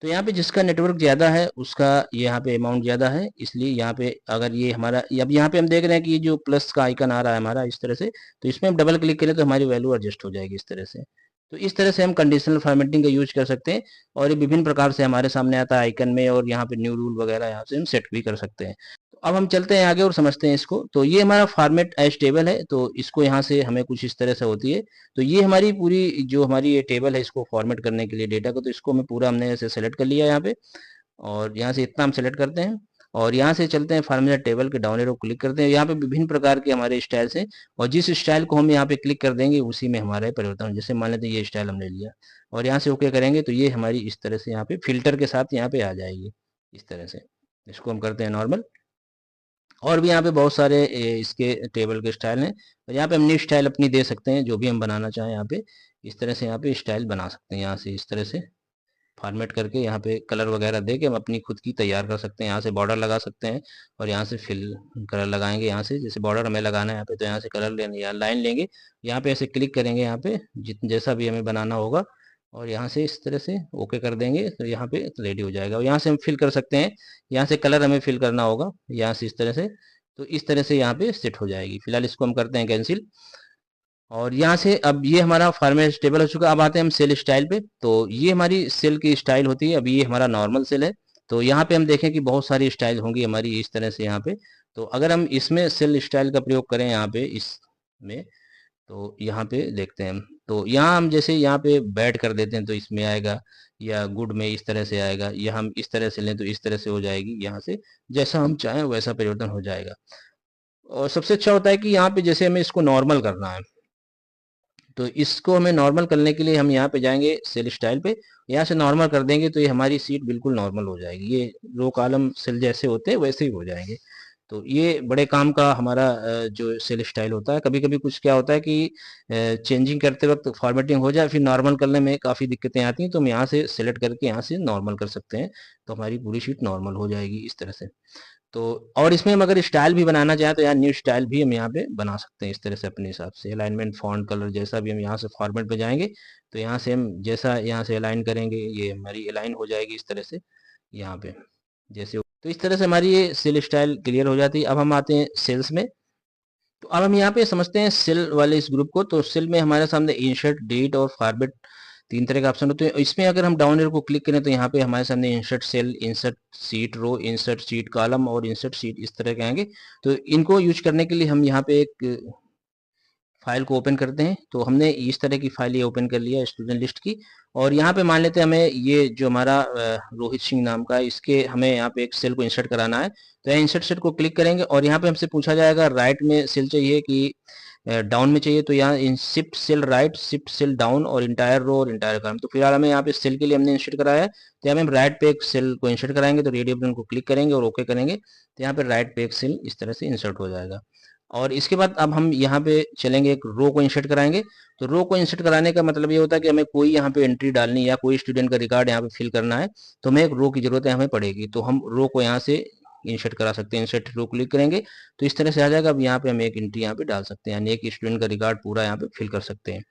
यहाँ पे जिसका नेटवर्क ज़्यादा है उसका यहाँ पे अमाउंट ज़्यादा है, इसलिए यहाँ पे अगर ये हमारा, अब यहाँ पे हम देख रहे हैं कि ये जो प्लस का आइकन आ रहा है हमारा इस तरह से, तो इसमें हम डबल क्लिक करें तो हमारी वैल्यू एडजस्ट हो जाएगी इस तरह से। तो इस तरह से हम कंडीशनल फॉर्मेटिंग का यूज कर सकते हैं, और ये विभिन्न प्रकार से हमारे सामने आता है आइकन में, और यहाँ पे न्यू रूल वगैरह यहाँ से हम सेट भी कर सकते हैं। तो अब हम चलते हैं आगे और समझते हैं इसको। तो ये हमारा फॉर्मेट एज टेबल है, तो इसको यहाँ से हमें कुछ इस तरह से होती है। तो ये हमारी पूरी जो हमारी ये टेबल है, इसको फॉर्मेट करने के लिए डेटा को, तो इसको हमें पूरा हमने ऐसे सेलेक्ट कर लिया यहाँ पे, और यहाँ से इतना हम सेलेक्ट करते हैं, और यहाँ से चलते हैं फार्मूला टेबल के डाउन एरो क्लिक करते हैं। यहाँ पे विभिन्न प्रकार के हमारे स्टाइल्स हैं, और जिस स्टाइल को हम यहाँ पे क्लिक कर देंगे उसी में हमारा परिवर्तन। जैसे मान लेते हैं ये स्टाइल हमने लिया, और यहाँ से ओके करेंगे, तो ये हमारी इस तरह से यहाँ पे फिल्टर के साथ यहाँ पे आ जाएगी इस तरह से। इसको हम करते हैं नॉर्मल। और भी यहाँ पे बहुत सारे इसके टेबल के स्टाइल हैं, और यहाँ पे हम न्यू स्टाइल अपनी दे सकते हैं, जो भी हम बनाना चाहें यहाँ पे इस तरह से यहाँ पे स्टाइल बना सकते हैं। यहाँ से इस तरह से फॉर्मेट करके यहाँ पे कलर वगैरह दे के हम अपनी खुद की तैयार कर सकते हैं। यहाँ से बॉर्डर लगा सकते हैं, और यहाँ से फिल कलर लगाएंगे। यहाँ से जैसे बॉर्डर हमें लगाना है यहाँ पे, तो यहाँ से कलर लेंगे या लाइन लेंगे, यहाँ पे ऐसे क्लिक करेंगे यहाँ पे जैसा भी हमें बनाना होगा, और यहाँ से इस तरह से ओके कर देंगे, तो यहाँ पे रेडी हो जाएगा। और यहाँ से हम फिल कर सकते हैं, यहाँ से कलर हमें फिल करना होगा यहाँ से इस तरह से, तो इस तरह से यहाँ पे सेट हो जाएगी। फिलहाल इसको हम करते हैं कैंसिल। और यहाँ से अब ये हमारा फॉर्मेट टेबल हो चुका। अब आते हैं हम सेल स्टाइल पे। तो ये हमारी सेल की स्टाइल होती है। अभी ये हमारा नॉर्मल सेल है, तो यहाँ पे हम देखें कि बहुत सारी स्टाइल होंगी हमारी इस तरह से यहाँ पे। तो अगर हम इसमें सेल स्टाइल का प्रयोग करें यहाँ पे इसमें, तो यहाँ पे देखते हैं हम, तो यहाँ हम जैसे यहाँ पे बैड कर देते हैं तो इसमें आएगा, या गुड में इस तरह से आएगा, या हम इस तरह से लें तो इस तरह से हो जाएगी। यहाँ से जैसा हम चाहें वैसा परिवर्तन हो जाएगा। और सबसे अच्छा होता है कि यहाँ पे जैसे हमें इसको नॉर्मल करना है, तो इसको हमें नॉर्मल करने के लिए हम यहाँ पे जाएंगे सेल स्टाइल पे, यहाँ से नॉर्मल कर देंगे, तो ये हमारी सीट बिल्कुल नॉर्मल हो जाएगी। ये रो कॉलम सेल जैसे होते हैं वैसे ही हो जाएंगे। तो ये बड़े काम का हमारा जो सेल स्टाइल होता है। कभी कभी कुछ क्या होता है कि चेंजिंग करते वक्त फॉर्मेटिंग हो जाए, फिर नॉर्मल करने में काफ़ी दिक्कतें आती हैं, तो हम यहाँ से सेलेक्ट करके यहाँ से नॉर्मल कर सकते हैं, तो हमारी पूरी शीट नॉर्मल हो जाएगी इस तरह से। तो और इसमें हम अगर स्टाइल भी बनाना चाहें तो यार न्यू स्टाइल भी हम यहाँ पे बना सकते हैं इस तरह से अपने हिसाब से। अलाइनमेंट, फॉन्ट, कलर, जैसा भी हम यहाँ से फॉर्मेट पे जाएंगे, तो यहाँ से हम जैसा यहाँ से अलाइन करेंगे, ये हमारी अलाइन हो जाएगी इस तरह से यहाँ पे जैसे। तो इस तरह से हमारी ये सेल स्टाइल क्लियर हो जाती है। अब हम आते हैं सेल्स में। तो अब हम यहाँ पे समझते हैं सेल वाले इस ग्रुप को। तो सेल में हमारे सामने इंसर्ट, डिलीट और फॉर्मेट 3 तरह के ऑप्शन होते हैं। इसमें अगर हम डाउन एरो को क्लिक करें तो यहाँ पे हमारे सामने इंसर्ट सेल, इंसर्ट सीट रो, इंसर्ट सीट कॉलम और इंसर्ट सीट इस तरह के आएंगे। तो इनको यूज करने के लिए हम यहाँ पे एक फाइल को ओपन करते हैं। तो हमने इस तरह की फाइल ये ओपन कर लिया स्टूडेंट लिस्ट की, और यहाँ पे मान लेते हैं हमें ये जो हमारा रोहित सिंह नाम का है, इसके हमें यहाँ पे एक सेल को इंसर्ट कराना है। तो यहाँ इंसर्ट सेल को क्लिक करेंगे और यहाँ पे हमसे पूछा जाएगा राइट में सेल चाहिए कि डाउन में चाहिए। तो यहाँ इन shift cell right, shift cell down और इंटायर रो और इंटायर कॉलम। तो फिलहाल हमें यहाँ पे सेल के लिए हमने इंसर्ट कराया है, तो यहाँ पे हम राइट पे एक सेल को इंसर्ट कराएंगे। तो रेडियो बटन को क्लिक करेंगे और ओके करेंगे, तो यहाँ पे राइट पे एक सेल इस तरह से इंसर्ट हो जाएगा। और इसके बाद अब हम यहाँ पे चलेंगे, एक रो को इंसर्ट कराएंगे। तो रो को इंसर्ट कराने का मतलब ये होता है कि हमें कोई यहाँ पे एंट्री डालनी या कोई स्टूडेंट का रिकॉर्ड यहाँ पे फिल करना है, तो हमें एक रो की जरूरत है, हमें पड़ेगी। तो हम रो को यहाँ से इंसर्ट करा सकते हैं। इंसर्ट रो क्लिक करेंगे तो इस तरह से आ जाएगा। अब यहाँ पे हम एक एंट्री यहाँ पे डाल सकते हैं, यानी एक स्टूडेंट का रिकॉर्ड पूरा यहाँ पे फिल कर सकते हैं।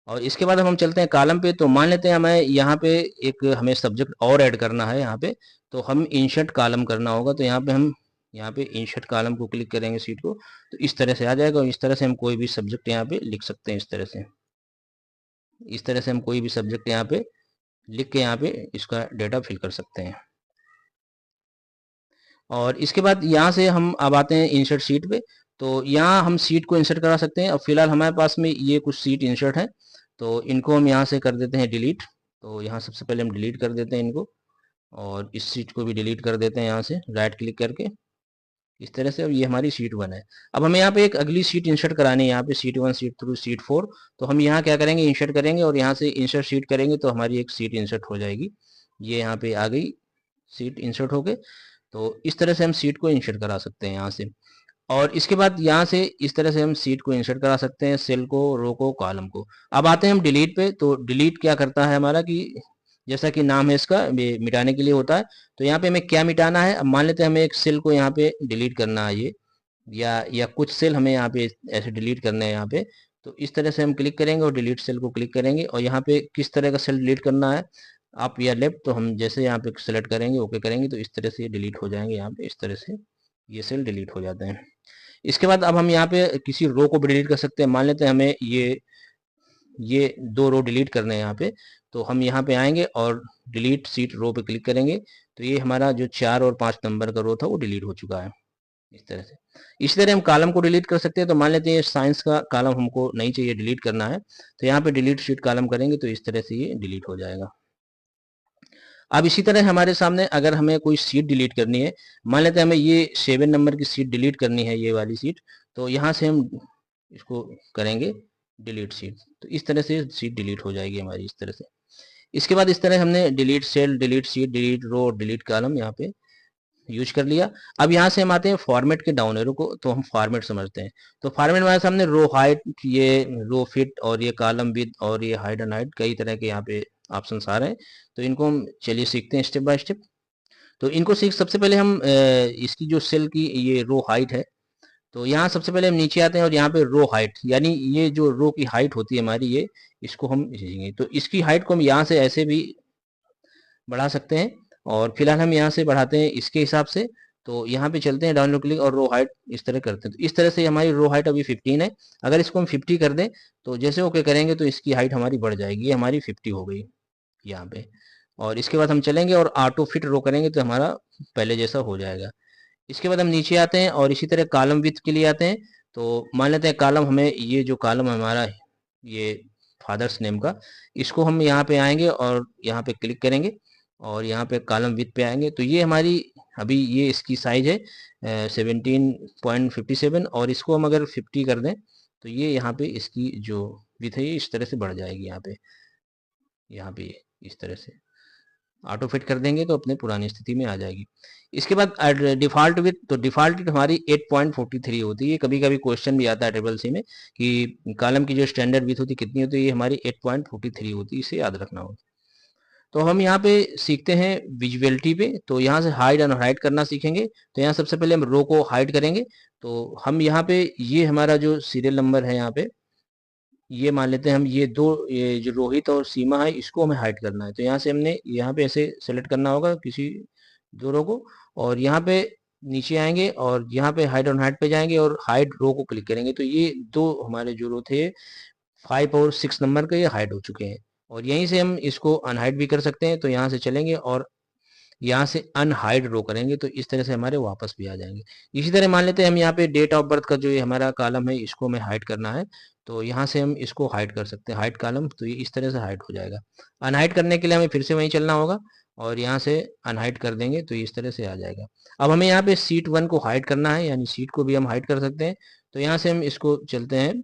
और इसके बाद हम चलते हैं कॉलम पे। तो मान लेते हैं हमें यहाँ पे एक हमें सब्जेक्ट और ऐड करना है यहाँ पे, तो हम इंसर्ट कॉलम करना होगा। तो यहाँ पे हम यहाँ पे इंसर्ट कॉलम को क्लिक करेंगे सीट को, तो इस तरह से आ जाएगा। और इस तरह से हम कोई भी सब्जेक्ट यहाँ पे लिख सकते हैं। इस तरह से हम कोई भी सब्जेक्ट यहाँ पे लिख के यहाँ पे इसका डेटा फिल कर सकते हैं। और इसके बाद यहाँ से हम अब आते हैं इंसर्ट सीट पे। तो यहाँ हम सीट को इंसर्ट करा सकते हैं। अब फिलहाल हमारे पास में ये कुछ सीट इंसर्ट है, तो इनको हम यहाँ से कर देते हैं डिलीट। तो यहाँ सबसे पहले हम डिलीट कर देते हैं इनको, और इस सीट को भी डिलीट कर देते हैं यहाँ से राइट क्लिक करके इस तरह से। अब ये हमारी सीट 1 है। अब हमें यहाँ पे एक अगली सीट इंसर्ट करानी है, यहाँ पे सीट 1, सीट 2, सीट 4। तो हम यहाँ क्या करेंगे, इंसर्ट करेंगे और यहाँ से इंसर्ट सीट करेंगे, तो हमारी एक सीट इंसर्ट हो जाएगी। ये यहाँ पे आ गई सीट इंसर्ट हो गए। तो इस तरह से हम सीट को इंसर्ट करा सकते हैं यहाँ से। और इसके बाद यहाँ से इस तरह से हम सीट को इंसर्ट करा सकते हैं, सेल को, रो को, कॉलम को। अब आते हैं हम डिलीट पे। तो डिलीट क्या करता है हमारा कि जैसा कि नाम है इसका, मिटाने के लिए होता है। तो यहाँ पे हमें क्या मिटाना है, अब मान लेते हैं हमें एक सेल को यहाँ पे डिलीट करना है, ये या कुछ सेल हमें यहाँ पे ऐसे डिलीट करने हैं यहाँ पे। तो इस तरह से हम क्लिक करेंगे और डिलीट सेल को क्लिक करेंगे, और यहाँ पे किस तरह का सेल डिलीट करना है, अप या लेफ्ट। तो हम जैसे यहाँ पे सेलेक्ट करेंगे, ओके करेंगे, तो इस तरह से ये डिलीट हो जाएंगे। यहाँ पे इस तरह से ये सेल डिलीट हो जाते हैं। इसके बाद अब हम यहाँ पे किसी रो को भी डिलीट कर सकते हैं। मान लेते हैं हमें ये 2 रो डिलीट करने हैं यहाँ पे। तो हम यहाँ पे आएंगे और डिलीट सीट रो पे क्लिक करेंगे, तो ये हमारा जो 4 और 5 नंबर का रो था वो डिलीट हो चुका है इस तरह से। इसी तरह हम कॉलम को डिलीट कर सकते हैं। तो मान लेते हैं साइंस का कॉलम हमको नहीं चाहिए, डिलीट करना है, तो यहाँ पे डिलीट शीट कॉलम करेंगे, तो इस तरह से ये डिलीट हो जाएगा। अब इसी तरह हमारे सामने अगर हमें कोई सीट डिलीट करनी है, मान लेते हैं हमें ये 7 नंबर की सीट डिलीट करनी है, ये वाली सीट। तो यहाँ से हम इसको करेंगे डिलीट सीट, तो इस तरह से सीट डिलीट हो जाएगी हमारी इस तरह से। इसके बाद इस तरह हमने delete cell, delete sheet, delete row, delete column यहाँ पे यूज कर लिया। अब यहाँ से हम आते हैं फॉर्मेट के डाउन एरो को। तो हम फॉर्मेट समझते हैं। तो फॉर्मेट हमारे सामने रो हाइट, ये रो फिट, और ये कॉलम विद, और ये हाइट एंड हाइट, कई तरह के यहाँ पे ऑप्शन आ रहे हैं। तो इनको हम चलिए सीखते हैं स्टेप बाय स्टेप। तो इनको सीख सबसे पहले हम इसकी जो सेल की ये रो हाइट है, तो यहाँ सबसे पहले हम नीचे आते हैं और यहाँ पे रो हाइट, यानी ये जो रो की हाइट होती है हमारी, ये इसको हम सीखेंगे। तो इसकी हाइट को हम यहाँ से ऐसे भी बढ़ा सकते हैं, और फिलहाल हम यहाँ से बढ़ाते हैं इसके हिसाब से। तो यहाँ पे चलते हैं डाउनलोड क्लिक और रो हाइट इस तरह करते हैं। तो इस तरह से हमारी रो हाइट अभी 15 है। अगर इसको हम 50 कर दें, तो जैसे ओके करेंगे तो इसकी हाइट हमारी बढ़ जाएगी, ये हमारी 50 हो गई यहाँ पे। और इसके बाद हम चलेंगे और ऑटो फिट रो करेंगे, तो हमारा पहले जैसा हो जाएगा। इसके बाद हम नीचे आते हैं और इसी तरह कॉलम विथ के लिए आते हैं। तो मान लेते हैं कॉलम, हमें ये जो कॉलम हमारा है, ये फादर्स नेम का, इसको हम यहाँ पे आएंगे और यहाँ पे क्लिक करेंगे और यहाँ पे कॉलम विथ पे आएंगे। तो ये हमारी अभी ये इसकी साइज है 17.57, और इसको हम अगर 50 कर दें, तो ये यहाँ पे इसकी जो विथ है ये इस तरह से बढ़ जाएगी। यहाँ पे इस तरह से ऑटो फिट कर देंगे तो अपने पुरानी स्थिति में आ जाएगी। इसके बाद डिफॉल्ट विथ, तो डिफॉल्ट विथ हमारी 8.43 होती है। कभी कभी क्वेश्चन भी आता है ट्रिपल सी में कि कॉलम की जो स्टैंडर्ड विथ होती है कितनी होती है, ये हमारी 8.43 होती है, इसे याद रखना होगा। तो हम यहाँ पे सीखते हैं विजुअलिटी पे। तो यहाँ से हाइड एंड हाइड करना सीखेंगे। तो यहाँ सबसे पहले हम रो को हाइड करेंगे। तो हम यहाँ पे ये हमारा जो सीरियल नंबर है यहाँ पे, ये मान लेते हैं हम ये जो रोहित और सीमा है, इसको हमें हाइड करना है। तो यहाँ से हमने यहाँ पे ऐसे सेलेक्ट करना होगा किसी 2 रो को, और यहाँ पे नीचे आएंगे और यहाँ पे हाइड ऑन हाइड पे जाएंगे और हाइड रो को क्लिक करेंगे। तो ये 2 हमारे जो रो थे 5 और 6 नंबर के, ये हाइड हो चुके हैं। और यहीं से हम इसको अनहाइड भी कर सकते हैं। तो यहाँ से चलेंगे और यहाँ से अनहाइड रो करेंगे तो इस तरह से हमारे वापस भी आ जाएंगे। इसी तरह मान लेते हैं हम यहाँ पे डेट ऑफ बर्थ का जो ये हमारा कॉलम है इसको हमें हाइड करना है, तो यहाँ से हम इसको हाइड कर सकते हैं, हाइड कॉलम, तो ये इस तरह से हाइड हो जाएगा। अनहाइड करने के लिए हमें फिर से वहीं चलना होगा और यहाँ से अनहाइड कर देंगे तो इस तरह से आ जाएगा। अब हमें यहाँ पे सीट 1 को हाइड करना है, यानी सीट को भी हम हाइड कर सकते हैं। तो यहाँ से हम इसको चलते हैं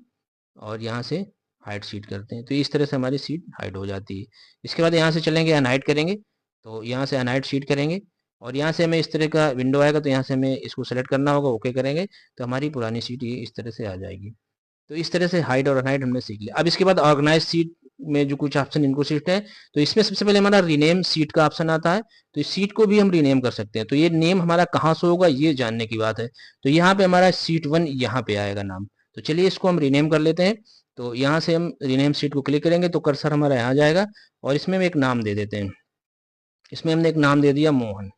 और यहाँ से हाइड सीट करते हैं तो इस तरह से हमारी सीट हाइड हो जाती है। इसके बाद यहाँ से चलेंगे अनहाइड करेंगे, तो यहाँ से अनहाइड सीट करेंगे और यहाँ से हमें इस तरह का विंडो आएगा, तो यहाँ से हमें इसको सेलेक्ट करना होगा, ओके करेंगे तो हमारी पुरानी सीट ये इस तरह से आ जाएगी। तो इस तरह से हाइड और अनहाइड हमने सीख लिया। अब इसके बाद ऑर्गेनाइज सीट में जो कुछ ऑप्शन इनको सीट है, तो इसमें सबसे पहले हमारा रीनेम सीट का ऑप्शन आता है, तो इस सीट को भी हम रीनेम कर सकते हैं। तो ये नेम हमारा कहाँ से होगा ये जानने की बात है। तो यहाँ पे हमारा सीट 1 यहाँ पे आएगा नाम, तो चलिए इसको हम रीनेम कर लेते हैं। तो यहाँ से हम रीनेम सीट को क्लिक करेंगे तो कर्सर हमारा यहाँ जाएगा और इसमें हम एक नाम दे देते हैं। इसमें हमने एक नाम दे दिया मोहन,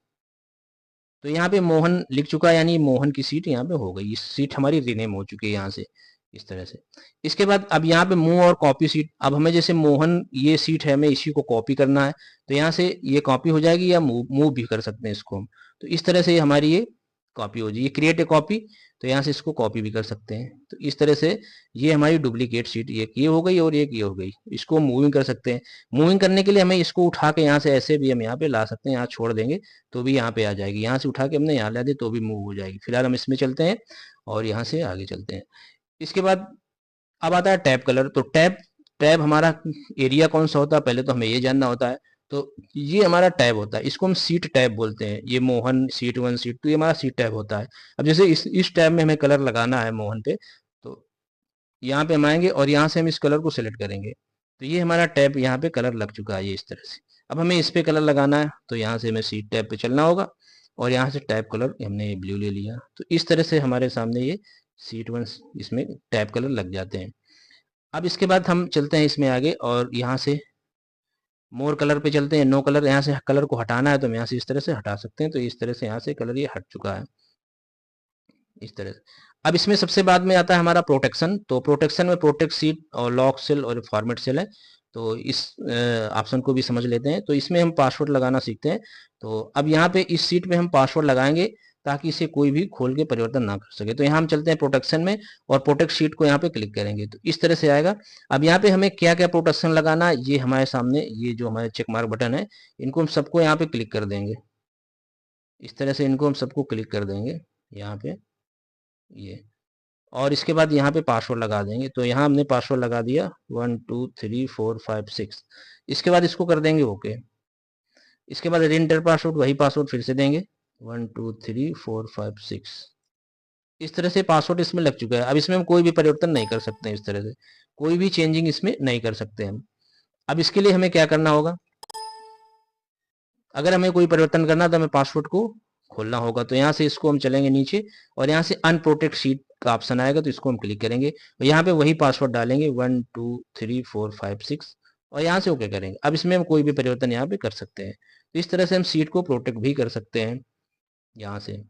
तो यहाँ पे मोहन लिख चुका है, यानी मोहन की सीट यहाँ पे हो गई, इस सीट हमारी रीनेम हो चुकी है यहाँ से इस तरह से। इसके बाद अब यहाँ पे मूव और कॉपी सीट, अब हमें जैसे मोहन ये सीट है हमें इसी को कॉपी करना है, तो यहाँ से ये कॉपी हो जाएगी या मूव भी कर सकते हैं इसको हम। तो इस तरह से हमारी ये कॉपी हो जाएगी, क्रिएट ए कॉपी, तो यहाँ से इसको कॉपी भी कर सकते हैं। तो इस तरह से ये हमारी डुप्लीकेट सीट एक ये हो गई और एक ये हो गई, इसको मूविंग कर सकते हैं। मूविंग करने के लिए हमें इसको उठा के यहाँ से ऐसे भी हम यहाँ पे ला सकते हैं, यहाँ छोड़ देंगे तो भी यहाँ पे आ जाएगी, यहाँ से उठा के हमने यहाँ ला दी तो भी मूव हो जाएगी। फिलहाल हम इसमें चलते हैं और यहाँ से आगे चलते हैं। इसके बाद अब आता है टैब कलर, तो टैब टैब हमारा एरिया कौन सा होता है पहले तो हमें ये जानना होता है। तो ये हमारा टैब होता है, इसको हम सीट टैब बोलते हैं। ये मोहन सीट 1 सीट 2 ये हमारा सीट टैब होता है। अब जैसे इस टैब में हमें कलर लगाना है मोहन पे, तो यहाँ पे हम आएंगे और यहाँ से हम इस कलर को सिलेक्ट करेंगे, तो ये हमारा टैब यहाँ पे कलर लग चुका है ये इस तरह से। अब हमें इस पे कलर लगाना है तो यहाँ से हमें सीट टैब पे चलना होगा और यहाँ से टैब कलर हमने ब्लू ले लिया, तो इस तरह से हमारे सामने ये सीट 1 इसमें टैब कलर लग जाते हैं। अब इसके बाद हम चलते हैं इसमें आगे और यहाँ से मोर कलर पे चलते हैं। नो कलर, यहाँ से कलर को हटाना है तो हम यहाँ से इस तरह से हटा सकते हैं, तो इस तरह से यहाँ से कलर ये हट चुका है इस तरह से। अब इसमें सबसे बाद में आता है हमारा प्रोटेक्शन, तो प्रोटेक्शन में प्रोटेक्ट सीट और लॉक सेल और फॉर्मेट सेल है, तो इस ऑप्शन को भी समझ लेते हैं। तो इसमें हम पासवर्ड लगाना सीखते हैं। तो अब यहाँ पे इस सीट पे हम पासवर्ड लगाएंगे ताकि इसे कोई भी खोल के परिवर्तन ना कर सके। तो यहाँ हम चलते हैं प्रोटेक्शन में और प्रोटेक्ट शीट को यहाँ पे क्लिक करेंगे तो इस तरह से आएगा। अब यहाँ पे हमें क्या क्या प्रोटेक्शन लगाना है ये हमारे सामने, ये जो हमारे चेक मार्क बटन है इनको हम सबको यहाँ पे क्लिक कर देंगे, इस तरह से इनको हम सबको क्लिक कर देंगे यहाँ पे ये, और इसके बाद यहाँ पे पासवर्ड लगा देंगे। तो यहाँ हमने पासवर्ड लगा दिया 1 2 3 4 5 6। इसके बाद इसको कर देंगे ओके। इसके बाद एंटर पासवर्ड, वही पासवर्ड फिर से देंगे 1 2 3 4 5 6। इस तरह से पासवर्ड इसमें लग चुका है। अब इसमें हम कोई भी परिवर्तन नहीं कर सकते हैं, इस तरह से कोई भी चेंजिंग इसमें नहीं कर सकते हम। अब इसके लिए हमें क्या करना होगा, अगर हमें कोई परिवर्तन करना तो हमें पासवर्ड को खोलना होगा। तो यहाँ से इसको हम चलेंगे नीचे और यहाँ से अनप्रोटेक्ट शीट का ऑप्शन आएगा तो इसको हम क्लिक करेंगे और यहाँ पे वही पासवर्ड डालेंगे 1 2 3 4 5 6 और यहाँ से ओके करेंगे। अब इसमें हम कोई भी परिवर्तन यहाँ पे कर सकते हैं। तो इस तरह से हम सीट को प्रोटेक्ट भी कर सकते हैं यहाँ से।